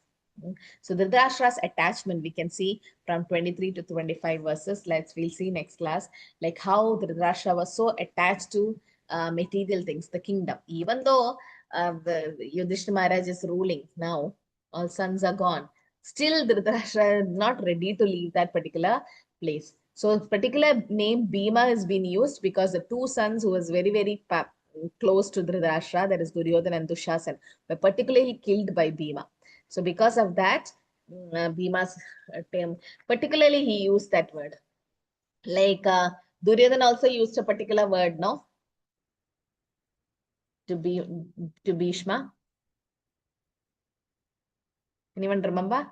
So Dhritarashtra's attachment we can see from 23 to 25 verses. We'll see next class, like how Dhritarashtra was so attached to material things, the kingdom. Even though the Yudhishthira Maharaj is ruling now, all sons are gone. Still Dhritarashtra is not ready to leave that particular place. So a particular name Bhima has been used because the two sons who was very, very close to Dhritarashtra, that is Duryodhana and Dushasan, were particularly killed by Bhima. So because of that, Bhima's term, particularly he used that word. Like Duryodhana also used a particular word, no? To Bhishma. Anyone remember?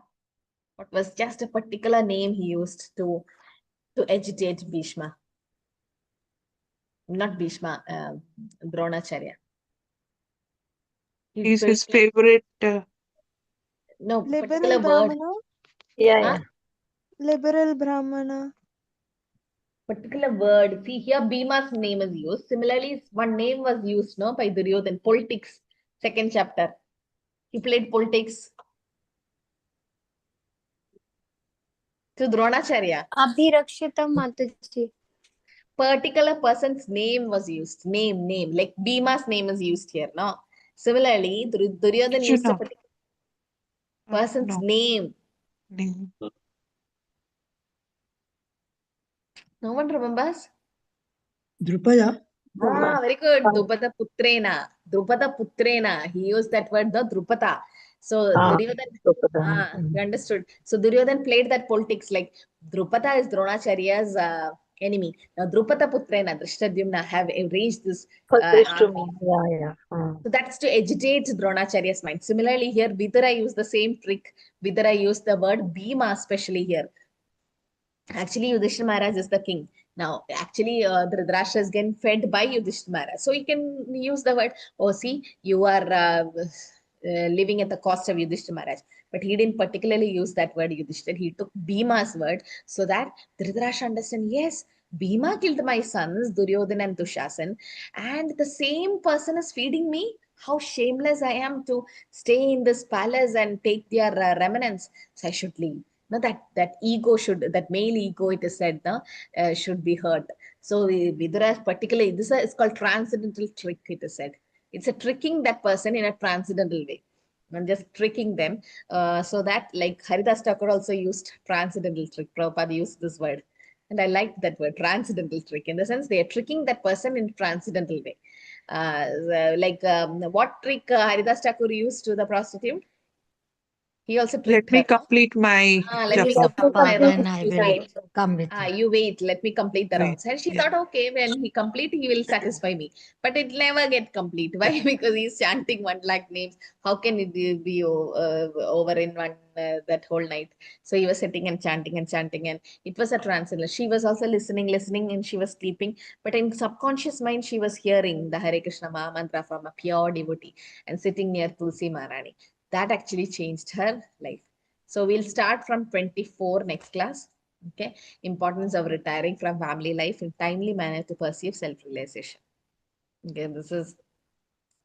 What was just a particular name he used to agitate Bhishma? Not Bhishma, Dronacharya. He's his favorite. No, Liberal particular word. Brahmana. Yeah, Huh? Liberal Brahmana. Particular word. See here, Bhima's name is used. Similarly, one name was used, no, by Duryodhana. Politics, second chapter. He played politics to Dronacharya. Abhirakshita Mataji. Particular person's name was used. Name. Like Bhima's name is used here, no? Similarly, Duryodhana used a Arjuna. particular person's No. name. Name. No one remembers? Drupada. Very good. Drupada Putrena. Drupada Putrena. He used that word, the Drupada. So Duryodhana, you understood. So Duryodhana played that politics like Drupada is Dronacharya's enemy. Now Drupada Putrena, Drishtadyumna have arranged this army. yeah. So that's to agitate Dronacharya's mind. Similarly, here Vidura used the same trick. Vidura used the word Bhima, especially here. Actually, Yudhishthira Maharaj is the king. Now, actually, Dhritarashtra is getting fed by Yudhishthira Maharaj. So you can use the word, oh, see, you are living at the cost of Yudhishthira Maharaj. But he didn't particularly use that word Yudhishthira. He took Bhima's word so that Dhritarashtra understand, yes, Bhima killed my sons, Duryodhana and Dushasan, and the same person is feeding me. How shameless I am to stay in this palace and take their remnants. So I should leave. No, that ego should, that male ego, it is said, no, should be hurt. So Vidura particularly, this is called transcendental trick, it is said. It's a tricking that person in a transcendental way. And just tricking them. So that, like Haridas Thakur also used transcendental trick. Prabhupada used this word. And I liked that word, transcendental trick. In the sense, they are tricking that person in a transcendental way. What trick Haridas Thakur used to the prostitute? He also Let tricked me her. complete my Let me japa. complete my Then rounds. I You will wait. come with you. You wait. Let me complete the Wait, rounds. And she yeah. thought, okay, when he complete, he will satisfy me. But it never get complete. Why? Because he's chanting 1 lakh names. How can it be over in one that whole night? So he was sitting and chanting, and it was a translator. She was also listening, and she was sleeping. But in subconscious mind, she was hearing the Hare Krishna Maha Mantra from a pure devotee and sitting near Tulsi Maharani. That actually changed her life. So we'll start from 24 next class. Okay. Importance of retiring from family life in timely manner to pursue self-realization. Okay. This is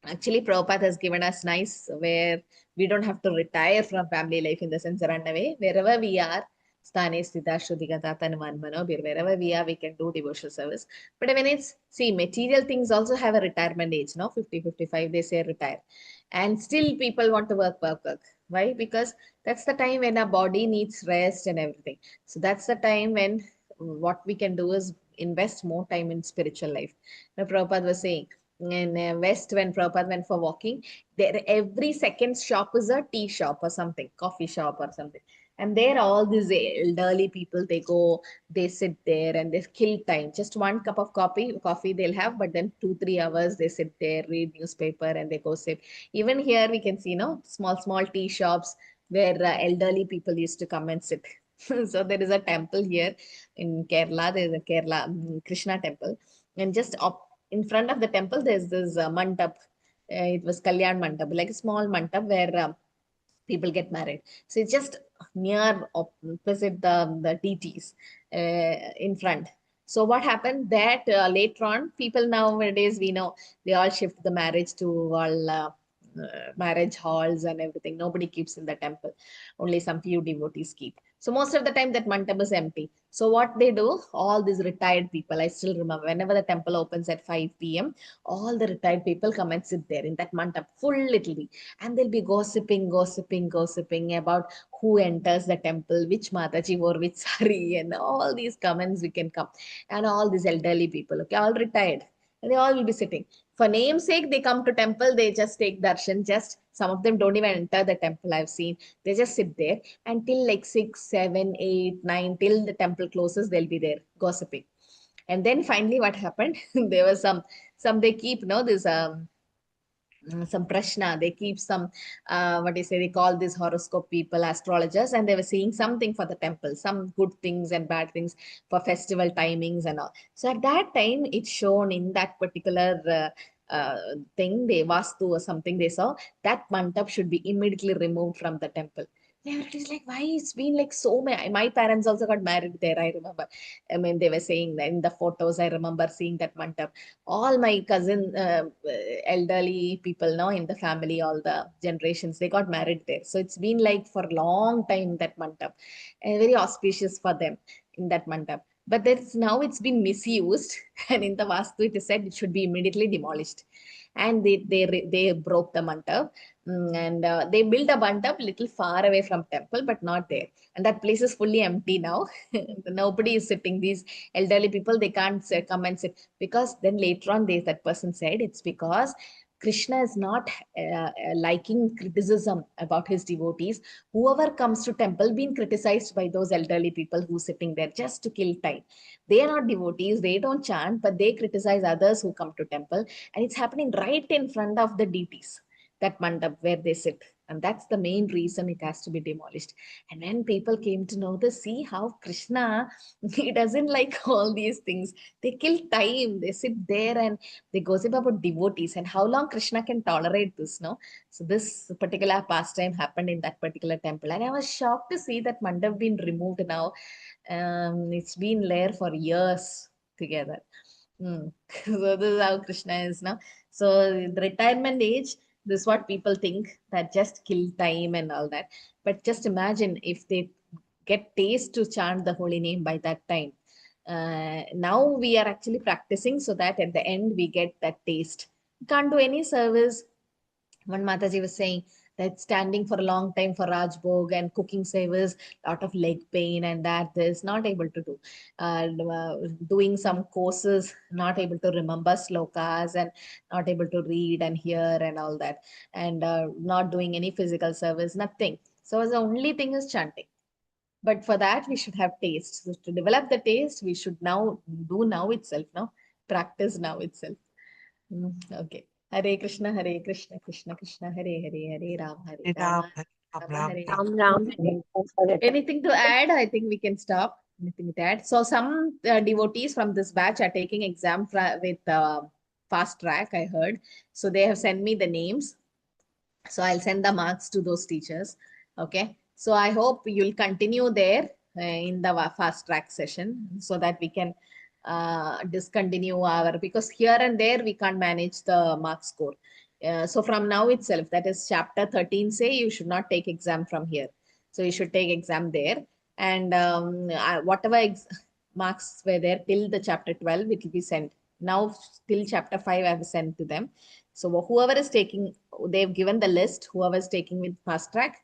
actually Prabhupada has given us nice where we don't have to retire from family life in the sense run away. Wherever we are, sthane sthita shuddhigata tanuman manobhir, wherever we are, we can do devotional service. But when it's, see, material things also have a retirement age, no? 50, 55, they say retire. And still people want to work. Why? Because that's the time when our body needs rest and everything. So that's the time when what we can do is invest more time in spiritual life. Now, Prabhupada was saying, in West, when Prabhupada went for walking, there every second shop is a tea shop or something, coffee shop or something. And there, all these elderly people, they go, they sit there and they kill time. Just 1 cup of coffee they'll have, but then 2-3 hours they sit there, read newspaper, and they go sit. Even here we can see, no, small tea shops where elderly people used to come and sit. So there is a temple here in Kerala. There is a Kerala Krishna temple, and just in front of the temple, there's this mandap. It was Kalyan mandap, like a small mandap where people get married. So it's just near opposite the deities in front. So what happened that later on, people nowadays, we know, they all shift the marriage to all marriage halls and everything. Nobody keeps in the temple. Only some few devotees keep. So most of the time that mandap is empty. So what they do, all these retired people, I still remember, whenever the temple opens at 5 p.m., all the retired people come and sit there in that mandap, full it'll be. And they'll be gossiping about who enters the temple, which Mataji wore which sari, and all these comments we can come. And all these elderly people, okay, all retired. And they all will be sitting. For namesake, they come to temple, they just take darshan, just some of them don't even enter the temple, I've seen. They just sit there until like 6, 7, 8, 9, till the temple closes, they'll be there gossiping. And then finally what happened? There was some they keep, this some prashna, they keep some what do you say, they call this horoscope people astrologers, and they were seeing something for the temple, some good things and bad things for festival timings and all. So at that time it's shown in that particular thing, they vastu or something, they saw that mandap should be immediately removed from the temple. It is like, why it's been like so many. My parents also got married there, I remember. I mean, they were saying that in the photos, I remember seeing that mandap. All my cousin, elderly people now in the family, all the generations, they got married there. So it's been like for a long time that mandap, and very auspicious for them in that mandap. But there's now it's been misused, and in the Vastu it is said it should be immediately demolished. And they broke the mandap, and they built a mandap little far away from temple, but not there. And that place is fully empty now. Nobody is sitting. These elderly people, they can't come and sit, because then later on that person said it's because Krishna is not liking criticism about his devotees. Whoever comes to temple being criticized by those elderly people who sitting there just to kill time. They are not devotees, they don't chant, but they criticize others who come to temple. And it's happening right in front of the deities, that mandap where they sit. And that's the main reason it has to be demolished. And when people came to know this, see how Krishna, he doesn't like all these things. They kill time, they sit there and they gossip about devotees and how long Krishna can tolerate this, no? So this particular pastime happened in that particular temple. And I was shocked to see that mandap being removed now. It's been there for years together. So this is how Krishna is now. So the retirement age, this is what people think, that just kill time and all that. But just imagine if they get taste to chant the holy name by that time. Now we are actually practicing so that at the end we get that taste. Can't do any service. One Mataji was saying that standing for a long time for Rajbhog and cooking service, lot of leg pain and that is not able to do. Doing some courses, not able to remember slokas and not able to read and hear and all that. And not doing any physical service, nothing. So the only thing is chanting. But for that, we should have taste. So to develop the taste, we should now do now itself, no? Practice now itself. Okay. Hare Krishna, Krishna Krishna, Hare Hare, Hare Ram, Hare Rama, Rama Hare. Ram Ram. Anything to add? I think we can stop. Anything to add? So some devotees from this batch are taking exam with fast track, I heard. So they have sent me the names. So I'll send the marks to those teachers. Okay. So I hope you'll continue there in the fast track session so that we can discontinue our, because here and there we can't manage the mark score. So from now itself, that is chapter 13, say you should not take exam from here. So you should take exam there. And whatever marks were there till the chapter 12, it will be sent. Now till chapter 5, I have sent to them. So whoever is taking, they've given the list, whoever is taking with fast track,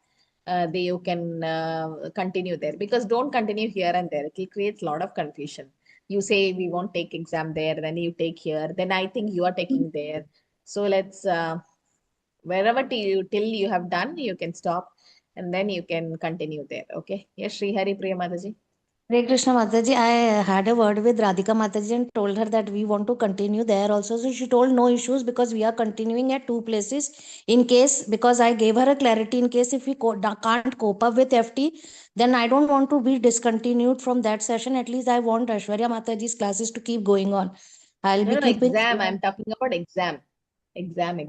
you can continue there, because don't continue here and there. It will create a lot of confusion. You say we won't take exam there, then you take here, then I think you are taking there. So let's, wherever till you have done, you can stop and then you can continue there. Okay. Yes, Sri Hari Priya Mataji. Hare Krishna Mataji, I had a word with Radhika Mataji and told her that we want to continue there also. So she told no issues because we are continuing at two places in case, because I gave her a clarity in case if we can't cope up with FT, then I don't want to be discontinued from that session. At least I want Aishwarya Mataji's classes to keep going on. I'll be keeping exam. I'm talking about exam. Exam.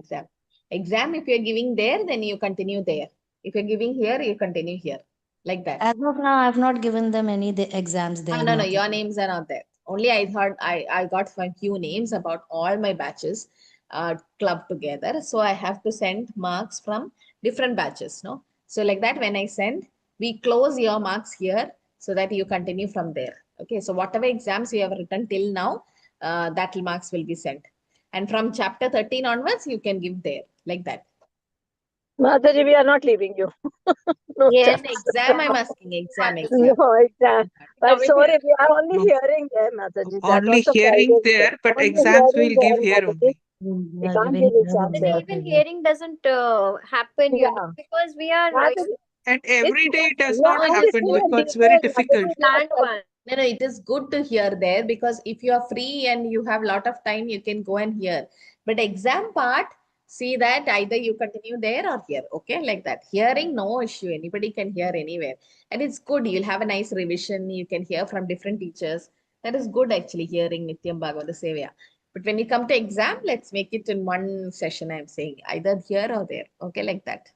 Exam, if you're giving there, then you continue there. If you're giving here, you continue here. Like that. As of now, I've not given them any exams there. No, your names are not there. Only I thought I got a few names about all my batches clubbed together. So I have to send marks from different batches, no? So like that, when I send, we close your marks here so that you continue from there. Okay, so whatever exams you have written till now, that marks will be sent. And from chapter 13 onwards, you can give there, like that. Mataji, we are not leaving you. No Yeah, chance. exam, I'm asking, exam. No exam. No, But sorry, we are only No. hearing there, Mataji. That Only was the hearing private there, but Only exams hearing we'll give there, here Mataji. only. We can't give exams Mataji, there. even hearing doesn't happen, you know, Yeah. because we are Mataji, And every day it does we are not No, it is happen good. because it's very difficult. planned one. No, no, it is good to hear there, because if you are free and you have a lot of time, you can go and hear. But exam part, see that either you continue there or here. Okay, like that. Hearing, no issue. Anybody can hear anywhere. And it's good. You'll have a nice revision. You can hear from different teachers. That is good actually, hearing Nityam Bhagavata Sevya. But when you come to exam, let's make it in one session, I'm saying, either here or there. Okay, like that.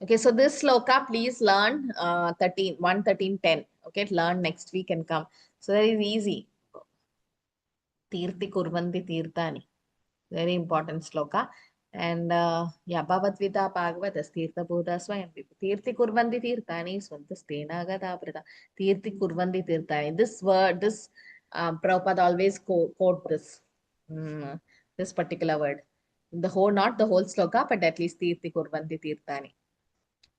Okay, so this sloka, please learn 13, 1, 13, 10. Okay, learn next week and come. So that is easy. Tirti kurvanti tirtani. Very important sloka. And yeah, Bhavatvita Bhagavatas Tirtha Buddha Swayam. Tirti kurvanti tirtani swantastena gataprata. Tirti kurvanti tirtani. This word, this Prabhupada always quote this. This particular word. The whole, not the whole sloka, but at least Tirti kurvanti tirtani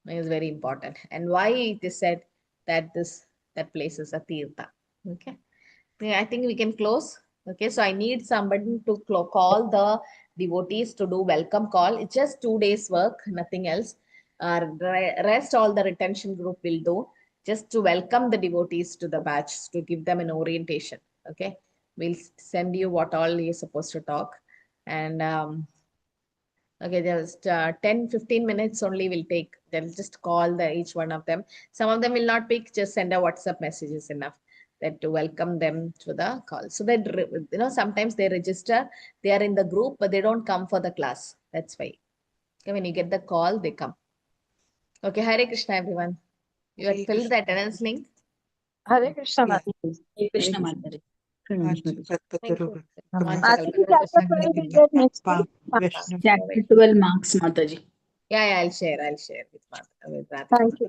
is very important. And why it is said that that place is a tirtha. Okay, yeah, I think we can close. Okay, so I need somebody to call the devotees to do welcome call. It's just 2 days work, nothing else. Rest all the retention group will do, just to welcome the devotees to the batch, to give them an orientation. Okay, we'll send you what all you're supposed to talk. And okay, just 10-15 minutes only will take. They'll just call each one of them. Some of them will not pick, just send a WhatsApp message is enough, that to welcome them to the call. So that, you know, sometimes they register, they are in the group, but they don't come for the class. That's why. Okay, when you get the call, they come. Okay, Hare Krishna, everyone. You have Hare filled the Krishna. attendance link? Hare Krishna, Yeah. Mataji. Hare Krishna Mataji. Thank you. Mataji, chapter 12 we get next week. Chapter 12 marks, Mataji. Yeah, I'll share with Radhika. Thank you.